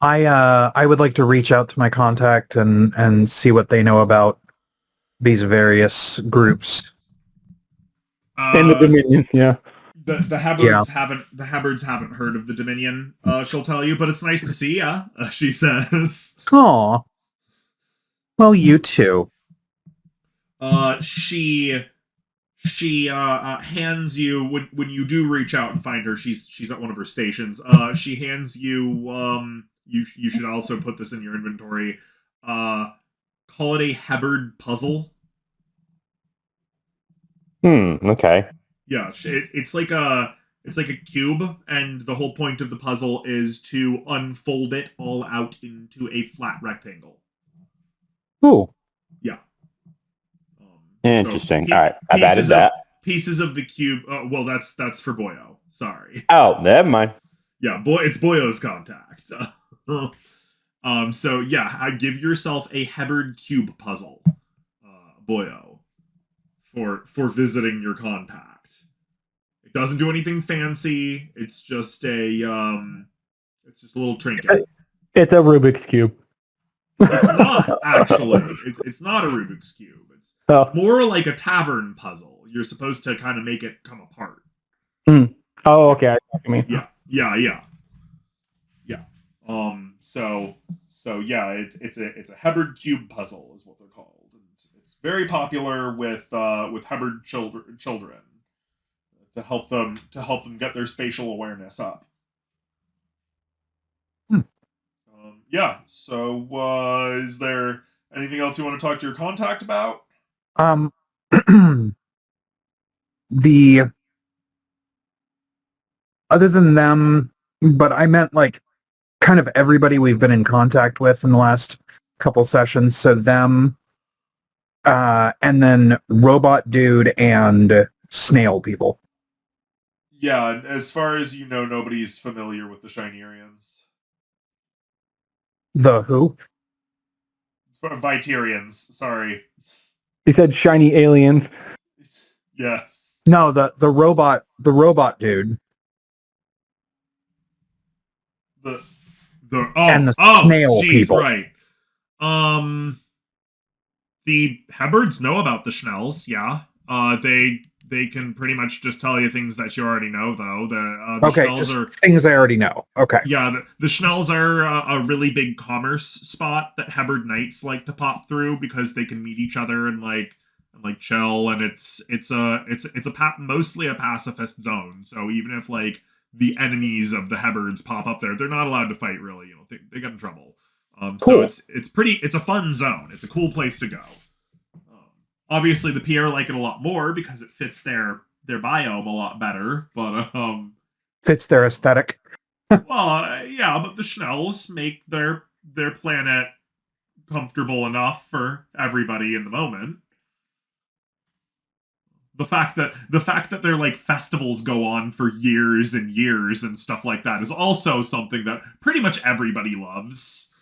S4: I would like to reach out to my contact and see what they know about these various groups.
S5: And the Dominion, yeah.
S1: The Habbards haven't heard of the Dominion, she'll tell you, but it's nice to see ya, she says.
S4: Aw. Well, you too.
S1: She hands you when you do reach out and find her. She's at one of her stations. She hands you you should also put this in your inventory. Call it a Hebbard puzzle.
S2: Okay.
S1: Yeah, it's like a cube, and the whole point of the puzzle is to unfold it all out into a flat rectangle.
S2: Ooh.
S1: Yeah.
S2: Interesting. All right, I've added that.
S1: Pieces of the cube. Well, that's for Boyo. Sorry.
S2: Oh, never mind.
S1: Yeah, it's Boyo's contact. So yeah, give yourself a Hebard cube puzzle, Boyo, for visiting your contact. It doesn't do anything fancy. It's just a little trinket.
S5: It's a Rubik's Cube.
S1: It's not actually. It's not a Rubik's cube. It's more like a tavern puzzle. You're supposed to kind of make it come apart.
S5: Oh, okay. I know what you mean.
S1: Yeah. So yeah, it's a Hebard cube puzzle is what they're called. And it's very popular with Hebard children to help them get their spatial awareness up. Yeah. So is there anything else you want to talk to your contact about?
S4: The other than them, but I meant like kind of everybody we've been in contact with in the last couple sessions. So them, and then robot dude and snail people.
S1: Yeah, and as far as you know, nobody's familiar with the Shinerians.
S4: The who?
S1: Vityrians, sorry.
S5: He said shiny aliens.
S1: Yes.
S4: No, the robot dude. And the snail people.
S1: Right. The Hebards know about the Schnells, yeah. They can pretty much just tell you things that you already know, though. The
S4: okay,
S1: Schnells
S4: just
S1: are
S4: things I already know. Okay.
S1: Yeah, the Schnells are a really big commerce spot that Hebard knights like to pop through because they can meet each other and chill, and it's mostly a pacifist zone. So even if like the enemies of the Hebards pop up there, they're not allowed to fight. Really, they get in trouble.
S4: Cool.
S1: So it's a fun zone. It's a cool place to go. Obviously, the PR like it a lot more because it fits their biome a lot better. But
S4: fits their aesthetic.
S1: yeah, but the Schnells make their planet comfortable enough for everybody in the moment. The fact that their like festivals go on for years and years and stuff like that is also something that pretty much everybody loves.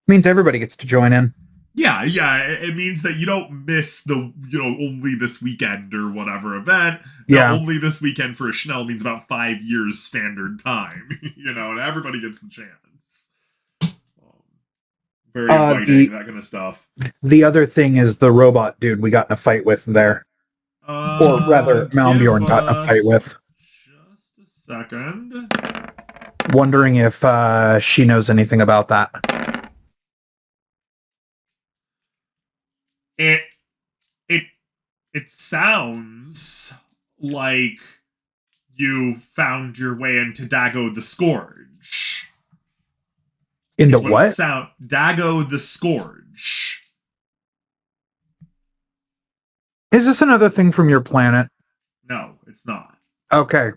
S4: Means everybody gets to join in.
S1: Yeah, it means that you don't miss the only this weekend or whatever event.
S4: Yeah,
S1: only this weekend for a Schnell means about 5 years standard time. And everybody gets the chance. Very inviting, that kind of stuff.
S4: The other thing is the robot dude we got in a fight with there. Or rather, Malmbjorn got in a fight with.
S1: Just a second.
S4: Wondering if she knows anything about that.
S1: It sounds like you found your way into Dago the Scourge.
S4: Into what?
S1: Dago the Scourge.
S4: Is this another thing from your planet?
S1: No, it's not.
S4: Okay.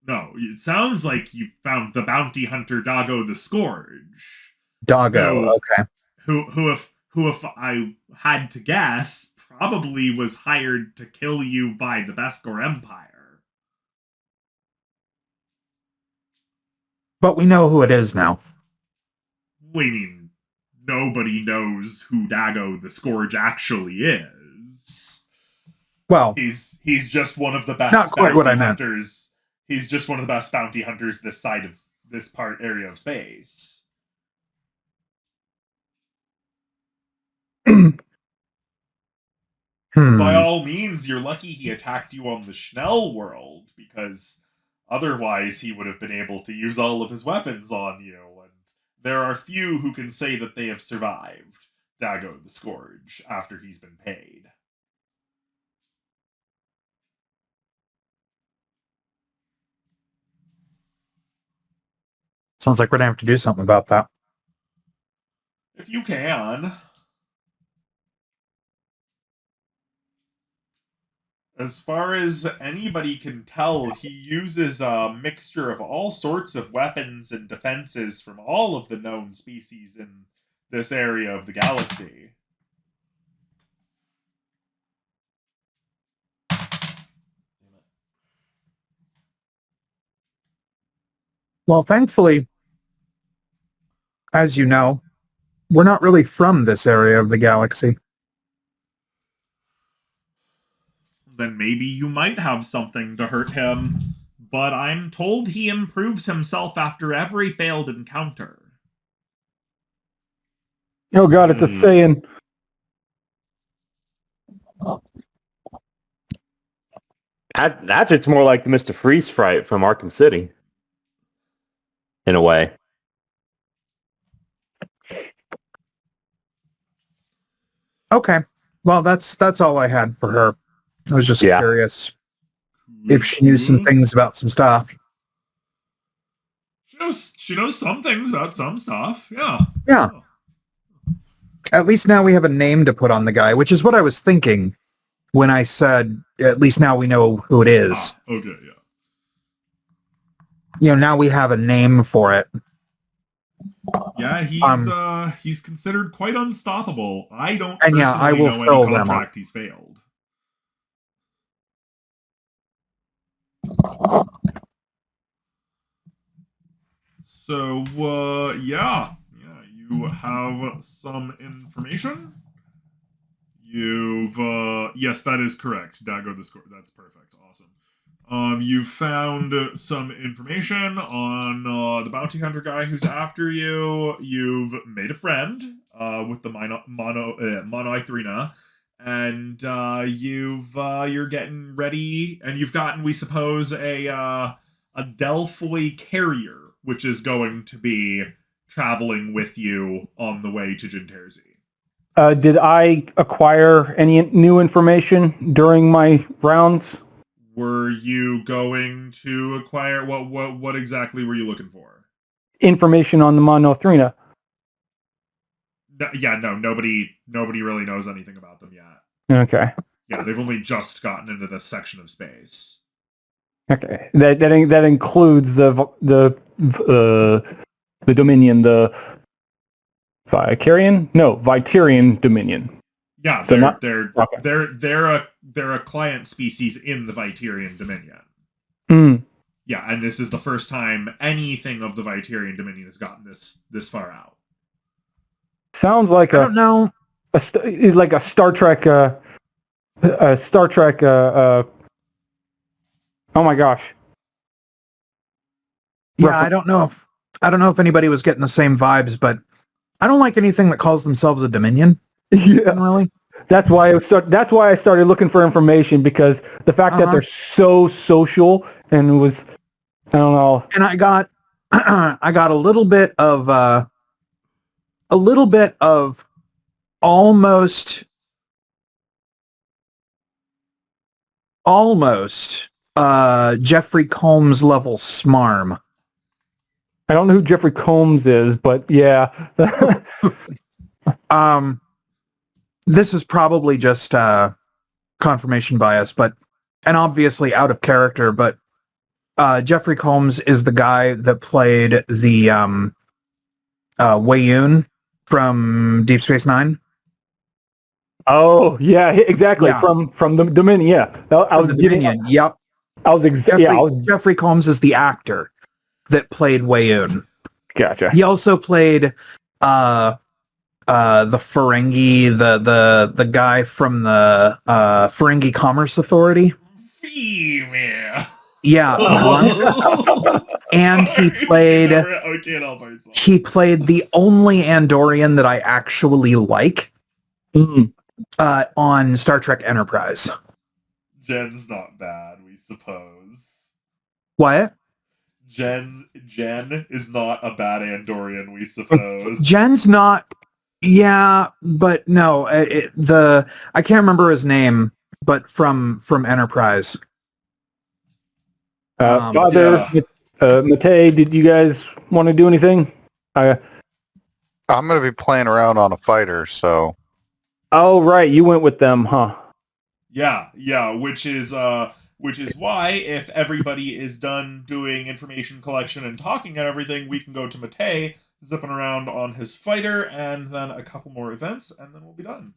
S1: No, it sounds like you found the bounty hunter Dago the Scourge.
S4: Dago, okay.
S1: Who if I had to guess, probably was hired to kill you by the Besgor Empire.
S4: But we know who it is now.
S1: We mean nobody knows who Dago the Scourge actually is.
S4: Well,
S1: he's just one of the best
S4: not quite what I meant.
S1: hunters. He's just one of the best bounty hunters this side of this area of space. By all means, you're lucky he attacked you on the Schnell world, because otherwise he would have been able to use all of his weapons on you, and there are few who can say that they have survived Dago the Scourge after he's been paid.
S4: Sounds like we're gonna have to do something about that.
S1: If you can. As far as anybody can tell, he uses a mixture of all sorts of weapons and defenses from all of the known species in this area of the galaxy.
S4: Well, thankfully, as you know, we're not really from this area of the galaxy.
S1: Then maybe you might have something to hurt him, but I'm told he improves himself after every failed encounter.
S5: Oh god, it's a saying.
S2: That's it's more like the Mr. Freeze Fright from Arkham City. In a way.
S4: Okay. Well, that's all I had for her. I was just curious if she knew some things about some stuff.
S1: She knows some things about some stuff. Yeah.
S4: Yeah. At least now we have a name to put on the guy, which is what I was thinking when I said, at least now we know who it is.
S1: Okay, yeah.
S4: You know, now we have a name for it.
S1: Yeah, he's considered quite unstoppable. I don't
S4: and
S1: personally
S4: yeah, I will
S1: know
S4: fill
S1: any
S4: them up.
S1: contract he's failed. So, yeah, you have some information. You've, yes, that is correct. Dago the score. That's perfect. Awesome. You've found some information on the bounty hunter guy who's after you. You've made a friend with the Monoithrina, and you're getting ready, and you've gotten, we suppose, a Delphoi carrier, which is going to be traveling with you on the way to Jenterzi.
S5: Did I acquire any new information during my rounds?
S1: Were you going to acquire what exactly were you looking for?
S5: Information on the Monoithrina.
S1: No, nobody really knows anything about them yet.
S5: Okay.
S1: Yeah, they've only just gotten into this section of space.
S5: Okay. That includes the Dominion, the Vicarian? No, Vityrian Dominion.
S1: Yeah,
S5: So
S1: they're a client species in the Vityrian Dominion.
S5: Mm.
S1: Yeah, and this is the first time anything of the Vityrian Dominion has gotten this far out.
S5: Sounds like
S4: I don't know.
S5: like a Star Trek. Oh my gosh.
S4: Yeah, I don't know if anybody was getting the same vibes, but I don't like anything that calls themselves a Dominion.
S5: Yeah,
S4: really.
S5: That's why I started looking for information, because the fact that they're so social, and it was, I don't know.
S4: And I got a little bit of almost Jeffrey Combs level smarm.
S5: I don't know who Jeffrey Combs is, but yeah.
S4: This is probably just confirmation bias, and obviously out of character, but Jeffrey Combs is the guy that played the Wei-Yun from Deep Space Nine.
S5: Oh, yeah, exactly.
S4: Yeah.
S5: From the Dominion, yeah. I was
S4: the Dominion, yep. Jeffrey Combs is the actor that played Wei-Yun.
S5: Gotcha.
S4: He also played the Ferengi, the guy from the Ferengi Commerce Authority.
S1: Female.
S4: Yeah. And he played the only Andorian that I actually like on Star Trek Enterprise.
S1: Jen's not bad, we suppose.
S4: What?
S1: Jen is not a bad Andorian, we suppose.
S4: Jen's not. Yeah, but no. I can't remember his name, but from Enterprise.
S5: Father, Matei, did you guys want to do anything?
S6: I'm going to be playing around on a fighter, so.
S5: Oh, right, you went with them, huh?
S1: Yeah, which is why, if everybody is done doing information collection and talking and everything, we can go to Matei, zipping around on his fighter, and then a couple more events, and then we'll be done.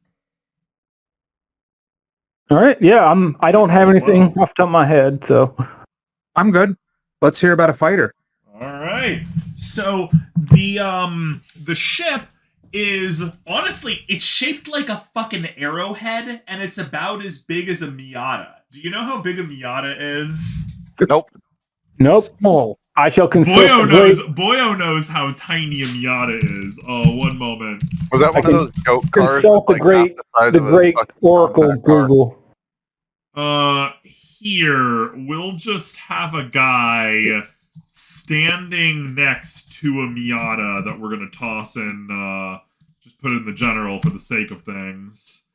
S5: All right, yeah, I don't have anything off the top of my head, so.
S4: I'm good. Let's hear about a fighter.
S1: All right. right. So the ship is honestly, it's shaped like a fucking arrowhead, and it's about as big as a Miata. Do you know how big a Miata is?
S6: Nope.
S5: Nope.
S4: Small.
S5: I shall consult
S1: Boyo
S5: the great...
S1: knows how tiny a Miata is. Oh, one moment.
S6: Was that one of those goat cars?
S5: Consult the
S6: with,
S5: great,
S6: half
S5: the
S6: size of a
S5: great
S6: fucking
S5: Oracle
S6: compact car?
S5: Google.
S1: Here, we'll just have a guy standing next to a Miata that we're gonna toss in, just put it in the general for the sake of things.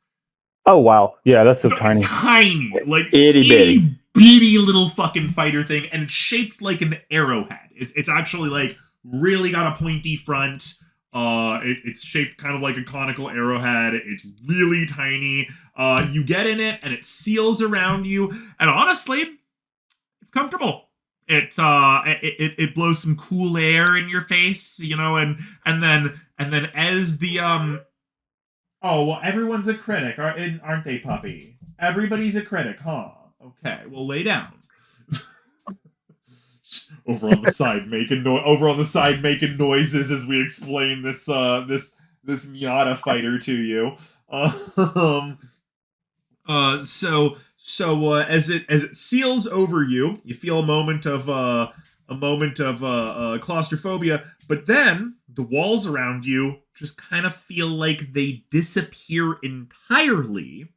S5: Oh wow, yeah, that's so
S1: No,
S5: tiny.
S1: Tiny, like
S2: Itty bitty.
S1: bitty little fucking fighter thing, and it's shaped like an arrowhead. It's actually like really got a pointy front. It's shaped kind of like a conical arrowhead. It's really tiny. You get in it, and it seals around you. And honestly, it's comfortable. It blows some cool air in your face, you know, and then as the oh well, everyone's a critic, aren't they, puppy? Everybody's a critic, huh? Okay, well, lay down. Over on the side making noises as we explain this this Miata fighter to you. As it seals over you, you feel a moment of claustrophobia, but then the walls around you just kind of feel like they disappear entirely.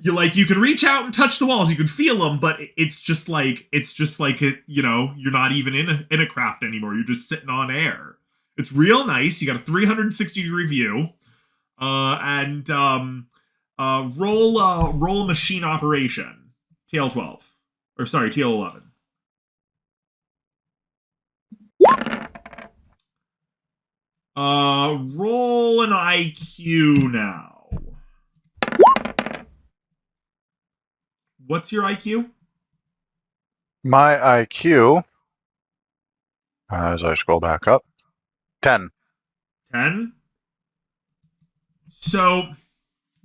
S1: You can reach out and touch the walls, you can feel them, but it's just like it, you know, you're not even in a craft anymore. You're just sitting on air. It's real nice. You got a 360-degree view, and roll machine operation. TL12, or sorry, TL11. Roll an IQ now. What's your IQ?
S6: My IQ, as I scroll back up, 10.
S1: 10? So,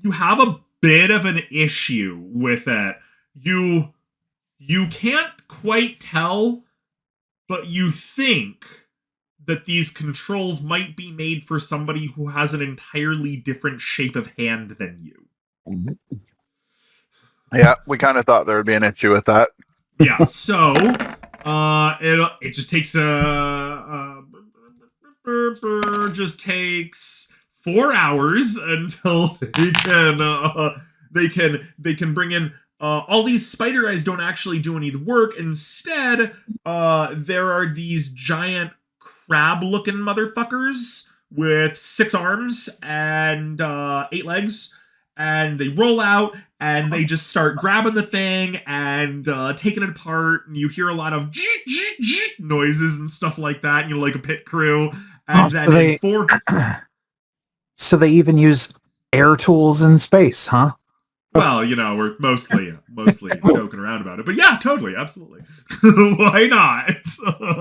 S1: you have a bit of an issue with it. You can't quite tell, but you think that these controls might be made for somebody who has an entirely different shape of hand than you.
S6: Yeah, we kind of thought there would be an issue with that.
S1: Yeah, so it just takes just takes 4 hours until they can bring in all these spider eyes. Don't actually do any of the work. Instead, there are these giant crab-looking motherfuckers with 6 arms and 8 legs. And they roll out, and they just start grabbing the thing and taking it apart. And you hear a lot of noises and stuff like that. You know, like a pit crew. And then
S4: So they even use air tools in space, huh?
S1: Well, you know, we're mostly joking around about it. But yeah, totally, absolutely. Why not?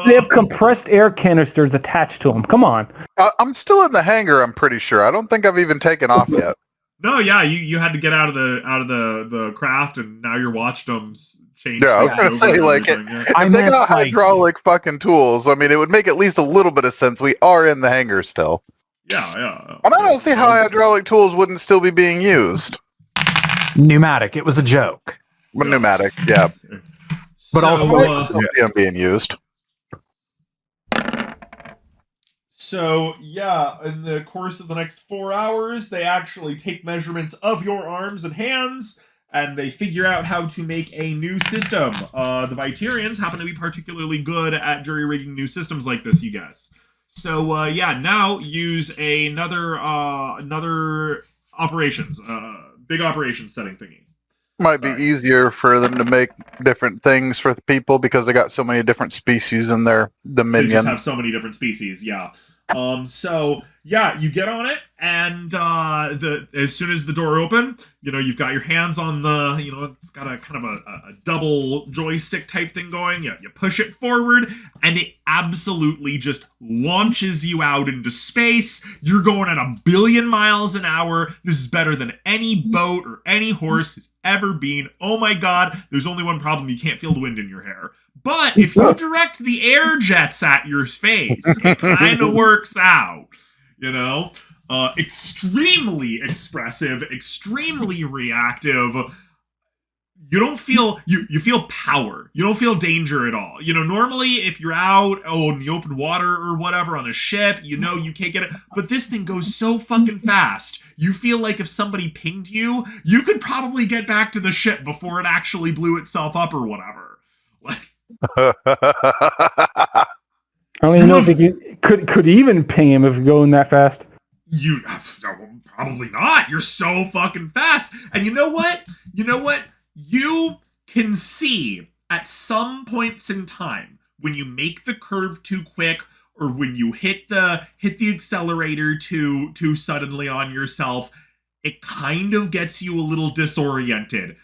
S5: They have compressed air canisters attached to them. Come on.
S6: I'm still in the hangar, I'm pretty sure. I don't think I've even taken off yet.
S1: No, yeah, you had to get out of the craft, and now your watchdoms change.
S6: Yeah, I was gonna say, like, if they got hydraulic fucking tools, I mean, it would make at least a little bit of sense. We are in the hangar still.
S1: Yeah.
S6: And I don't see how hydraulic tools wouldn't still be being used.
S4: Pneumatic. It was a joke.
S6: But pneumatic, yeah.
S4: But also,
S6: Still being used.
S1: So, yeah, in the course of the next 4 hours, they actually take measurements of your arms and hands, and they figure out how to make a new system. The Vityrians happen to be particularly good at jury-rigging new systems like this, you guess. So, yeah, now use another operations, big operations setting thingy.
S6: Might be easier for them to make different things for the people because they got so many different species in their dominion.
S1: They just have so many different species, yeah. So yeah, you get on it, and as soon as the door open, you've got your hands on the, it's got a kind of a double joystick type thing going. You push it forward, and it absolutely just launches you out into space. You're going at 1 billion miles an hour. This is better than any boat or any horse has ever been. Oh my god, there's only one problem: you can't feel the wind in your hair. But if you direct the air jets at your face, it kind of works out. Extremely expressive, extremely reactive. You don't feel, you feel power. You don't feel danger at all. Normally if you're out in the open water or whatever on a ship, you can't get it. But this thing goes so fucking fast. You feel like if somebody pinged you, you could probably get back to the ship before it actually blew itself up or whatever.
S5: I don't even know if you could even ping him if you're going that fast.
S1: You probably not. You're so fucking fast. And you know what? You can see at some points in time when you make the curve too quick or when you hit the accelerator too suddenly on yourself, it kind of gets you a little disoriented.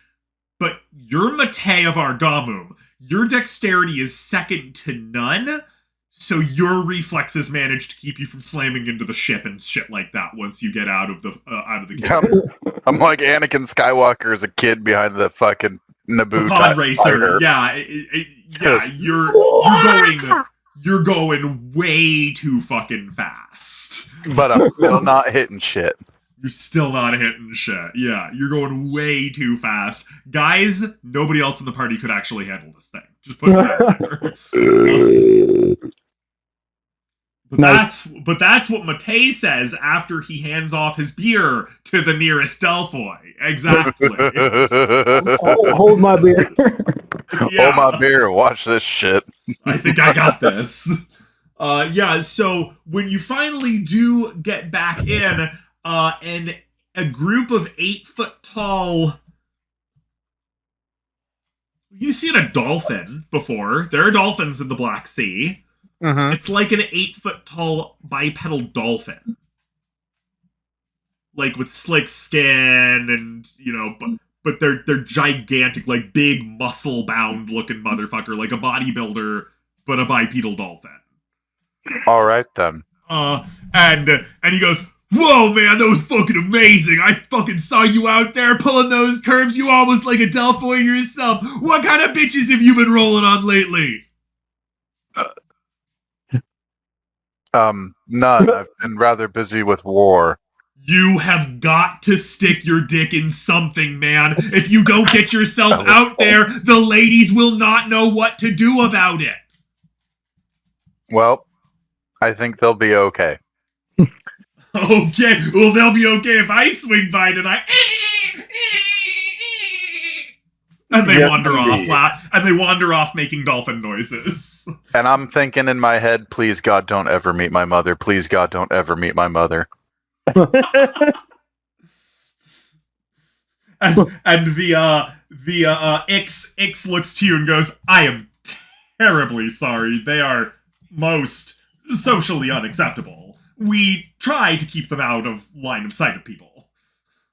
S1: But you're Mate of Argamum. Your dexterity is second to none. So your reflexes manage to keep you from slamming into the ship and shit like that once you get out of the game.
S6: I'm like Anakin Skywalker as a kid behind the fucking Naboo
S1: pod racer.
S6: fighter.
S1: Yeah, you're going way too fucking fast.
S6: But I'm still not hitting shit.
S1: You're still not hitting shit. Yeah, you're going way too fast. Guys, nobody else in the party could actually handle this thing. Just put it out there. But that's what Mate says after he hands off his beer to the nearest Delphoi. Exactly.
S5: Hold my beer.
S1: Yeah.
S6: Hold my beer. Watch this shit.
S1: I think I got this. So when you finally do get back in, and a group of 8-foot tall... You've seen a dolphin before. There are dolphins in the Black Sea.
S6: Mm-hmm.
S1: It's like an 8-foot tall bipedal dolphin. Like with slick skin and, but they're gigantic, like big muscle bound looking motherfucker, like a bodybuilder, but a bipedal dolphin.
S6: All right then.
S1: And he goes, "Whoa, man, that was fucking amazing. I fucking saw you out there pulling those curves. You almost like a Delphoi yourself. What kind of bitches have you been rolling on lately?"
S6: None. I've been rather busy with war.
S1: You have got to stick your dick in something, man. If you don't get yourself out there, the ladies will not know what to do about it.
S6: Well, I think they'll be okay.
S1: Okay, well, they'll be okay if I swing by tonight. And they wander off making dolphin noises.
S6: And I'm thinking in my head, please God, don't ever meet my mother. Please God, don't ever meet my mother.
S1: and the Ix looks to you and goes, "I am terribly sorry. They are most socially unacceptable. We try to keep them out of line of sight of people."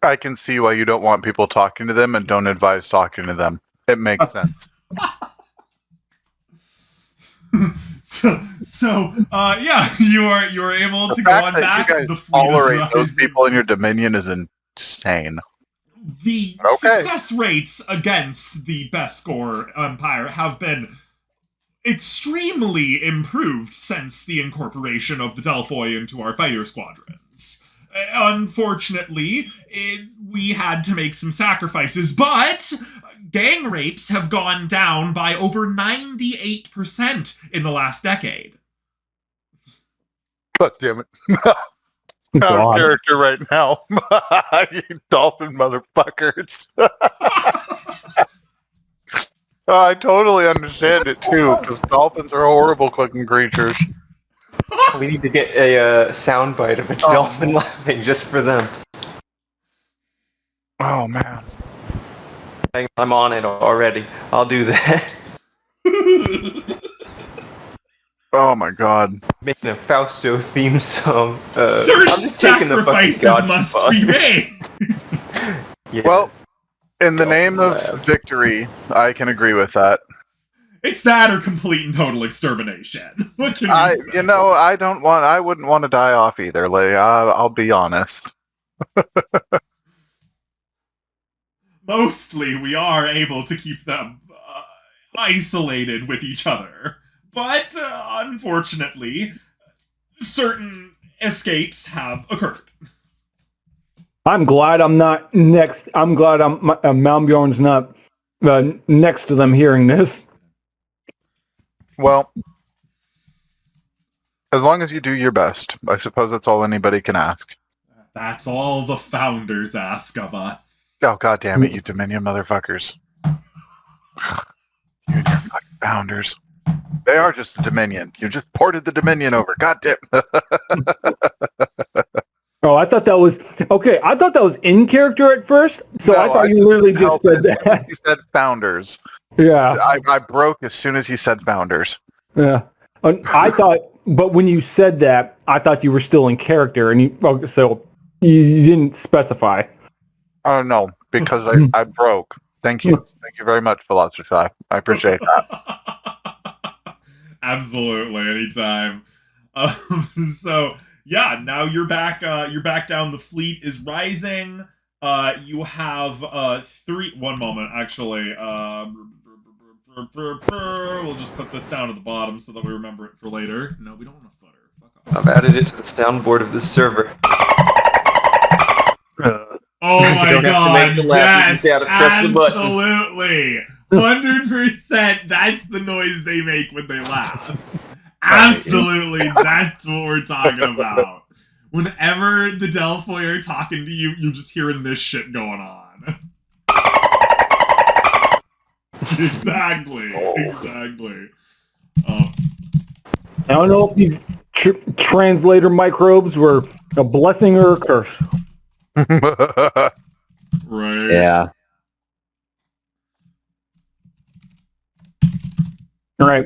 S6: I can see why you don't want people talking to them and don't advise talking to them. It makes sense. You are able to go on back. You guys
S1: the fleet
S6: tolerate those people in your dominion is insane.
S1: The success rates against the Besgor Empire have been extremely improved since the incorporation of the Delphoi into our fighter squadrons. Unfortunately, we had to make some sacrifices, but gang rapes have gone down by over 98% in the last decade.
S6: God damn it. Out of character right now. You dolphin motherfuckers. I totally understand it too, because dolphins are horrible cooking creatures.
S3: We need to get a soundbite of a dolphin laughing just for them.
S6: Oh man.
S3: I'm on it already. I'll do that.
S6: Oh my god.
S3: Making a Fausto theme song. I'm
S1: Certain
S3: just taking the fucking
S1: sacrifices
S3: god
S1: must
S3: spot.
S1: be made.
S3: Yeah.
S6: Well, in the
S3: Don't
S6: name of
S3: laugh.
S6: victory, I can agree with that.
S1: It's that or complete and total extermination. What can we say?
S6: I wouldn't want to die off either. Like, I'll be honest.
S1: Mostly, we are able to keep them isolated with each other. But, unfortunately, certain escapes have occurred.
S5: I'm glad I'm not next. I'm glad Malmbjorn's not next to them hearing this.
S6: Well, as long as you do your best, I suppose that's all anybody can ask.
S1: That's all the founders ask of us.
S6: Oh, god damn it, you Dominion motherfuckers. You and your fucking founders. They are just a Dominion. You just ported the Dominion over. God damn.
S5: Oh, I thought that was okay. I thought that was in character at first, so I thought you literally just said that.
S6: He said founders.
S5: Yeah,
S6: I broke as soon as he said founders.
S5: yeah. I thought, but when you said that, I thought you were still in character, and so you didn't specify.
S6: Oh no, because I broke. Thank you. Thank you very much, PhilosoShy. I appreciate that.
S1: Absolutely, anytime. So yeah, now you're back. You're back down. The fleet is rising. You have three. One moment, actually. We'll just put this down to the bottom so that we remember it for later. No, we don't want to footer. Fuck off.
S3: I've added it to the soundboard of this server.
S1: Oh my
S3: don't have to
S1: god!
S3: make the laugh, you
S1: Yes,
S3: just gotta press the button.
S1: absolutely, 100%. That's the noise they make when they laugh. Absolutely, that's what we're talking about. Whenever the Delphoi are talking to you, you're just hearing this shit going on. Exactly.
S5: I don't know if these translator microbes were a blessing or a curse.
S1: Right.
S2: Yeah.
S5: All right.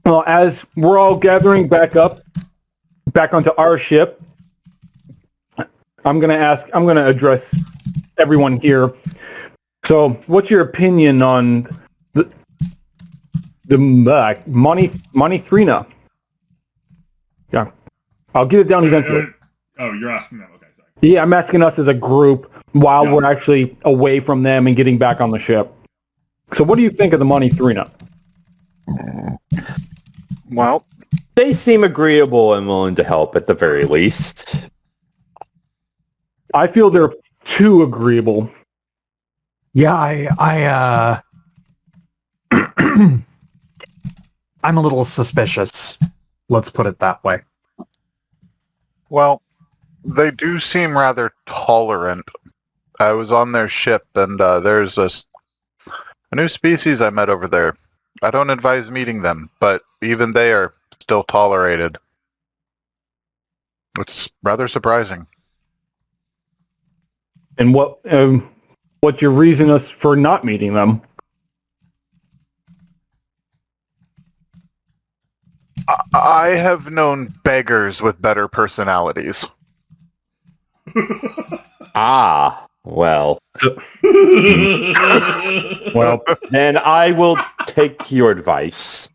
S5: Well, as we're all gathering back onto our ship, I'm going to address everyone here. So, what's your opinion on the Monithrina? Yeah. I'll get it down eventually.
S1: Oh, you're asking them. Okay, sorry.
S5: Yeah, I'm asking us as a group while we're actually away from them and getting back on the ship. So what do you think of the Monithrina?
S6: Well,
S2: They seem agreeable and willing to help at the very least.
S5: I feel they're too agreeable.
S4: Yeah, I I'm a little suspicious. Let's put it that way.
S6: well, they do seem rather tolerant. I was on their ship, and there's a new species I met over there. I don't advise meeting them, but even they are still tolerated. It's rather surprising.
S5: And what's your reason us for not meeting them?
S6: I have known beggars with better personalities.
S2: Ah, well.
S5: Well,
S2: Then I will take your advice.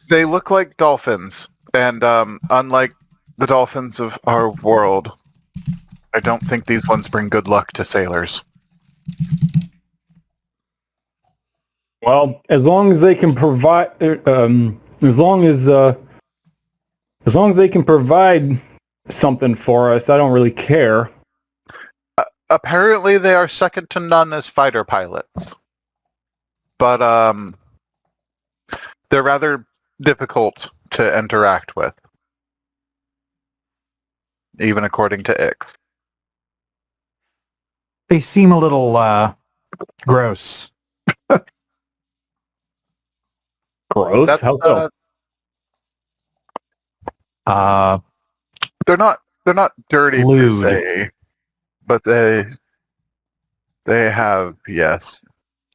S6: They look like dolphins, and unlike the dolphins of our world, I don't think these ones bring good luck to sailors.
S5: well, as long as they can provide, as long as they can provide something for us, I don't really care.
S6: Apparently, they are second to none as fighter pilots, but they're rather difficult to interact with, even according to Ix.
S4: They seem a little gross.
S5: Gross.
S6: That's,
S5: How so?
S6: They're not dirty
S4: Lewd.
S6: per se, but they have, yes.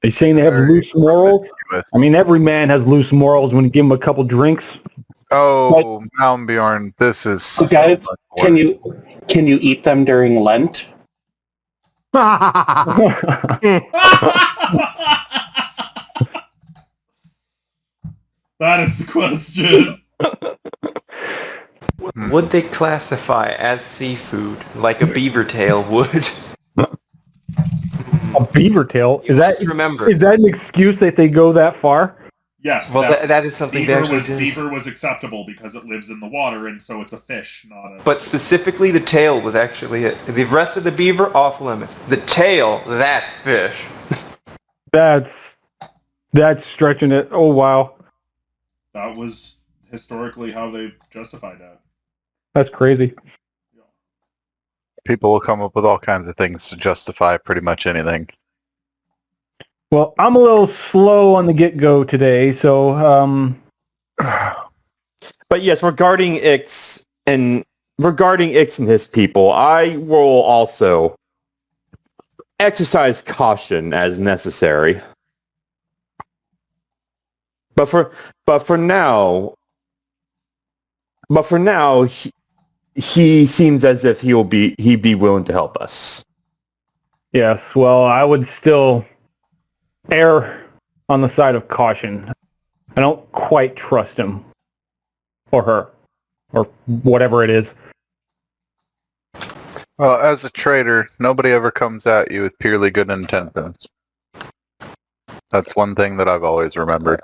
S5: Are you saying they have loose morals? I mean, every man has loose morals when you give him a couple drinks.
S6: Oh, Malmbjorn, this is so
S7: Guys,
S6: much
S7: can
S6: worse.
S7: you eat them during Lent?
S1: That is the question.
S3: Would they classify as seafood like a beaver tail would?
S5: A beaver tail?
S3: You
S5: Is
S3: must
S5: that
S3: remember?
S5: is that an excuse that they go that far?
S1: Yes,
S3: Well, that is something they actually do.
S1: beaver was acceptable because it lives in the water, and so it's a fish, not a...
S3: But specifically, the tail was actually it. The rest of the beaver, off limits. The tail, that's fish.
S5: That's stretching it. Oh wow,
S1: That was historically how they justified that.
S5: that's crazy.
S6: People will come up with all kinds of things to justify pretty much anything.
S5: Well, I'm a little slow on the get-go today, so
S2: But yes, regarding Ix and his people, I will also exercise caution as necessary. But for now, he seems as if he'd be willing to help us.
S5: yes. Well, I would still err on the side of caution. I don't quite trust him or her or whatever it is.
S6: Well, as a trader, nobody ever comes at you with purely good intentions. That's one thing that I've always remembered.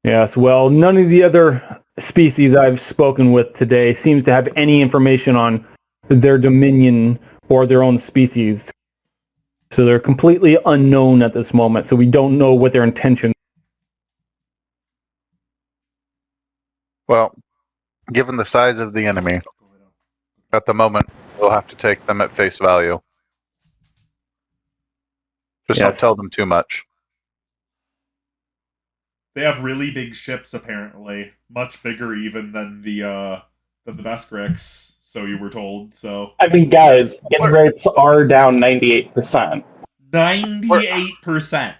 S5: Yes, well, none of the other species I've spoken with today seems to have any information on their dominion or their own species. So they're completely unknown at this moment, so we don't know what their intention.
S6: Well, given the size of the enemy, at the moment, we'll have to take them at face value. Just don't
S5: Yes.
S6: tell them too much.
S1: They have really big ships, apparently. Much bigger even than the Besgrics, so you were told, so...
S7: I mean, guys, hit rates are down 98%.
S1: 98%!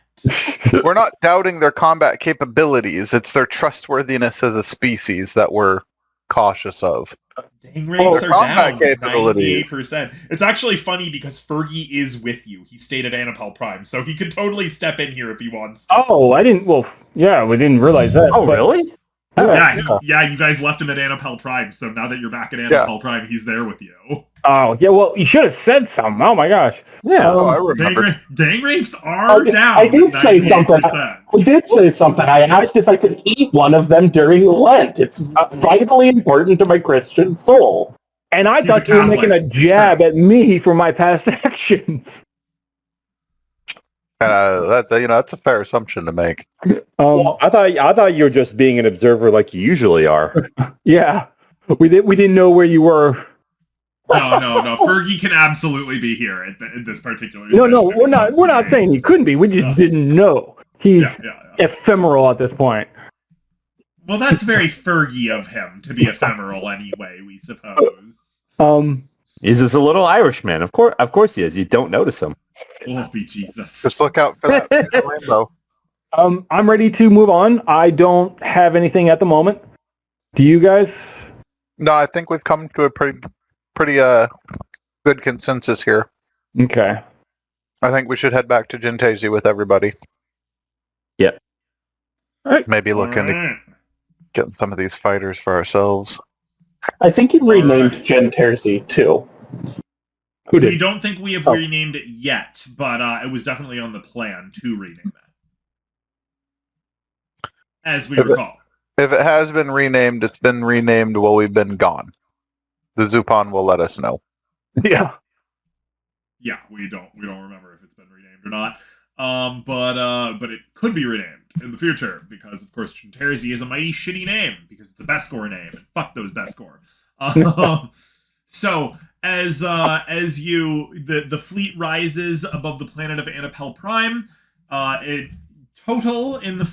S6: We're not doubting their combat capabilities. It's their trustworthiness as a species that we're cautious of.
S1: Dang rates
S6: their
S1: are
S6: combat
S1: down
S6: capabilities.
S1: 98%. It's actually funny because Fergie is with you. He stayed at Anapel Prime, so he could totally step in here if he wants to.
S5: Oh, I didn't. Well, yeah, we didn't realize that.
S2: Oh,
S5: but-
S2: really?
S1: Yeah, you guys left him at Anapel Prime, so now that you're back at Anapel Prime, he's there with you.
S5: Oh, yeah. Well, you should have said something. Oh my gosh.
S2: Yeah.
S6: Oh, I remember.
S1: Gang rapes are down.
S7: I did say something.
S1: 98%.
S7: I did say something. I asked if I could eat one of them during Lent. It's vitally important to my Christian soul.
S5: And I
S1: He's
S5: thought
S1: a
S5: you were making a
S1: Catholic.
S5: jab at me for my past actions.
S6: That's a fair assumption to make.
S2: I thought you were just being an observer like you usually are.
S5: Yeah, we didn't know where you were.
S1: No. Fergie can absolutely be here at this particular.
S5: No,
S1: session.
S5: we're not saying he couldn't be. We just didn't know. He's
S1: Yeah.
S5: ephemeral at this point.
S1: Well, that's very Fergie of him to be ephemeral anyway, we suppose.
S2: He's just a little Irishman. Of course he is. You don't notice him.
S1: Oh, be Jesus.
S6: Just look out for that rainbow.
S5: I'm ready to move on. I don't have anything at the moment. Do you guys?
S6: No, I think we've come to a pretty good consensus here.
S5: Okay.
S6: I think we should head back to Jenterzi with everybody.
S2: Yep.
S5: All right.
S6: Maybe look into
S1: Alright.
S6: getting some of these fighters for ourselves.
S7: I think he renamed Jenterzi too.
S5: Who
S1: We
S5: did?
S1: don't think we have renamed it yet, but it was definitely on the plan to rename it. As we recall.
S6: If it has been renamed, it's been renamed while we've been gone. The Zupan will let us know.
S5: Yeah.
S1: Yeah, we don't remember if it's been renamed or not. But it could be renamed in the future because, of course, Jenterzi is a mighty shitty name because it's a Besgor name, and fuck those Besgor. So as the fleet rises above the planet of Anapel Prime, total in the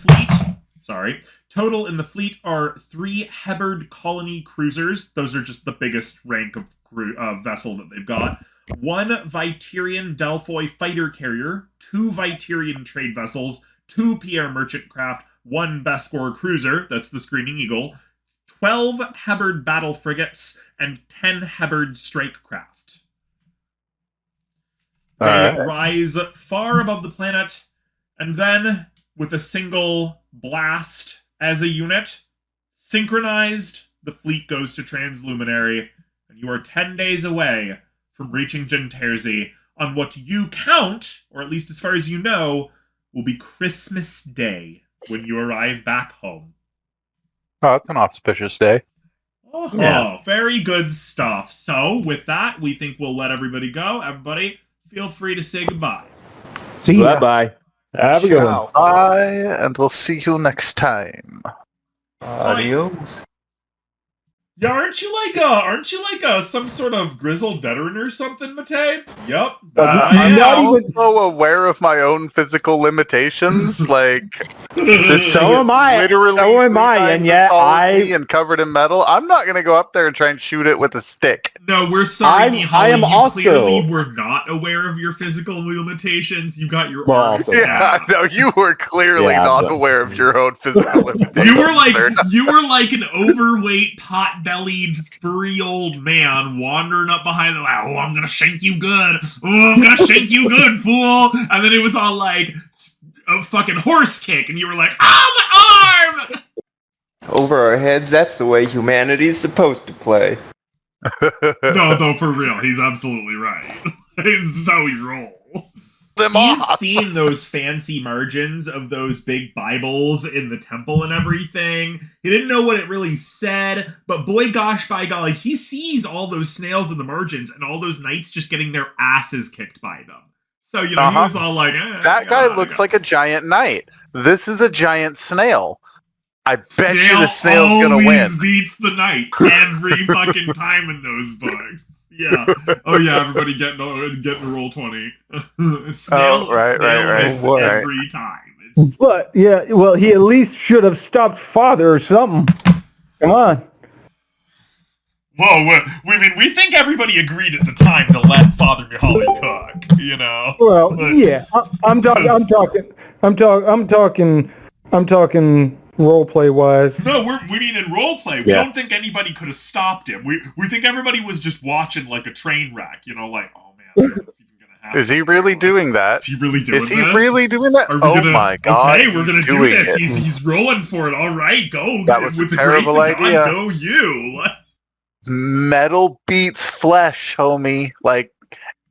S1: fleet are 3 Hebard colony cruisers. Those are just the biggest rank of vessel that they've got. 1 Vityrian Delphoi fighter carrier, 2 Vityrian trade vessels, 2 Pierre merchant craft, 1 Besgor cruiser, that's the Screaming Eagle, 12 Hebard battle frigates, and 10 Hebard strike craft. They rise far above the planet, and then, with a single blast as a unit, synchronized, the fleet goes to Transluminary, and you are 10 days away from reaching Jenterzi on what you count, or at least as far as you know, will be Christmas Day when you arrive back home.
S6: Oh, it's an auspicious day.
S1: Oh,
S2: Yeah.
S1: Very good stuff. So, with that, we think we'll let everybody go. Everybody, feel free to say goodbye.
S4: See ya.
S2: Bye-bye.
S5: Have a good one.
S6: Bye, and we'll see you next time.
S3: Adios.
S1: Yeah, aren't you like some sort of grizzled veteran or something, Matei? Yep.
S6: I'm
S5: I'm not even-
S6: also aware of my own physical limitations. Like,
S2: So am I.
S6: literally
S2: So am
S6: 3
S2: I.
S6: times
S2: And
S6: as
S2: yet
S6: tall as me and covered in metal. I'm not gonna go up there and try and shoot it with a stick.
S1: No, we're sorry, Mihaly.
S2: I am
S1: you
S2: also-
S1: clearly were not aware of your physical limitations. You got your
S2: Well,
S1: arm
S2: also-
S6: Yeah,
S1: stabbed.
S6: no, you were clearly
S2: Yeah,
S6: not
S2: but-
S6: aware of your own physical limitations.
S1: You were like
S6: sir.
S1: an overweight, pot-bellied, furry old man wandering up behind the like, oh, I'm gonna shank you good. Oh, I'm gonna shank you good, fool. And then it was all like a fucking horse kick, and you were like, ah, my arm!
S3: Over our heads, that's the way humanity's supposed to play.
S1: No, for real, he's absolutely right. This is how we roll.
S6: Them
S1: He's
S6: off.
S1: seen those fancy margins of those big Bibles in the temple and everything. He didn't know what it really said, but boy gosh by golly, he sees all those snails in the margins and all those knights just getting their asses kicked by them. So, he was all like,
S6: That guy looks like a giant knight. This is a giant snail. I bet you the snail's gonna win.
S1: Always beats the knight every fucking time in those books. Yeah. Oh yeah, everybody getting to roll 20. Snail wins
S6: Right.
S1: every time.
S5: But yeah, well, he at least should have stopped Father or something. Come on.
S1: Whoa, we think everybody agreed at the time to let Father Mihaly cook, you know.
S5: Well,
S1: But-
S5: yeah, I'm talking roleplay wise.
S1: No, we mean in roleplay. We
S2: Yeah.
S1: don't think anybody could have stopped him. We think everybody was just watching like a train wreck, like, oh man, what's even gonna happen?
S6: Is he really doing that?
S1: Is he really doing
S6: Is
S1: this?
S6: he really doing that?
S1: Are we
S6: Oh
S1: gonna,
S6: my god!
S1: Okay, we're gonna
S6: he's
S1: do
S6: doing
S1: this.
S6: it.
S1: He's rolling for it. All right, go.
S6: That was a
S1: with the grace
S6: terrible
S1: of God,
S6: idea.
S1: go you.
S6: Metal beats flesh, homie. Like,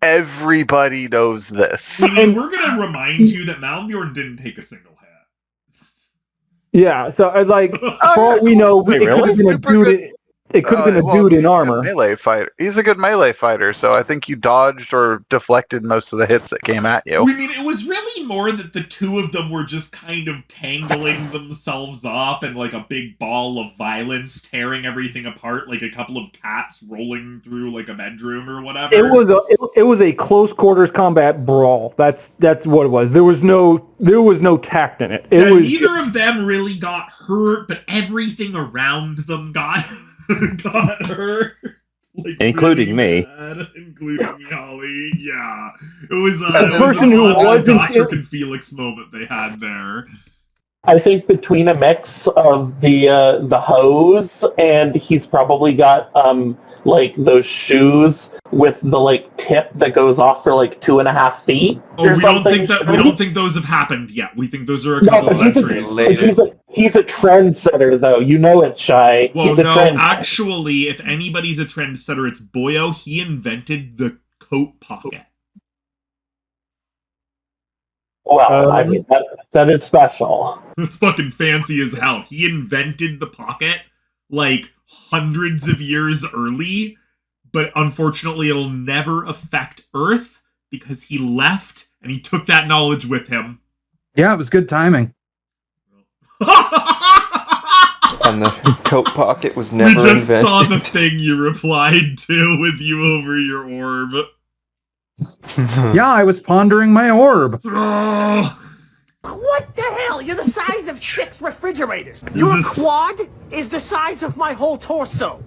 S6: everybody knows this.
S1: And we're gonna remind you that Malmbjorn didn't take a single hit.
S5: Yeah, so for all we know,
S2: Wait,
S5: it could have
S2: really?
S5: been a
S6: Super
S5: dude. It could have been a dude in armor.
S6: Melee fighter. He's a good melee fighter, so I think you dodged or deflected most of the hits that came at you.
S1: I mean, it was really more that the two of them were just kind of tangling themselves up and like a big ball of violence tearing everything apart, like a couple of cats rolling through like a bedroom or whatever.
S5: It was a close quarters combat brawl. That's what it was. There was no tact in it.
S1: Yeah, neither of them really got hurt, but everything around them got hurt. Like,
S2: Including
S1: really
S2: me.
S1: bad. Including Mihaly. Yeah. It was
S5: The
S1: it was
S5: person who wasn't-
S1: Gotrek and Felix moment they had there.
S7: I think between a mix of the hose and he's probably got like those shoes with the like tip that goes off for like 2.5 feet.
S1: Oh,
S7: or
S1: we don't
S7: something.
S1: think those have happened yet. We think those are a
S7: No,
S1: couple
S7: but
S1: centuries.
S7: he's a trendsetter though. You know it, Shy.
S1: Well,
S7: He's a
S1: no,
S7: trendsetter.
S1: actually, if anybody's a trendsetter, it's Boyo. He invented the coat pocket.
S7: Well, I mean that is special.
S1: It's fucking fancy as hell. He invented the pocket like hundreds of years early, but unfortunately it'll never affect Earth because he left and he took that knowledge with him.
S4: Yeah, it was good timing.
S3: And the coat pocket was
S1: We
S3: never
S1: just
S3: invented.
S1: saw the thing you replied to with you over your orb.
S4: Yeah, I was pondering my orb.
S1: Oh,
S8: What the hell? You're the size of 6 refrigerators. Your
S1: This-
S8: quad is the size of my whole torso.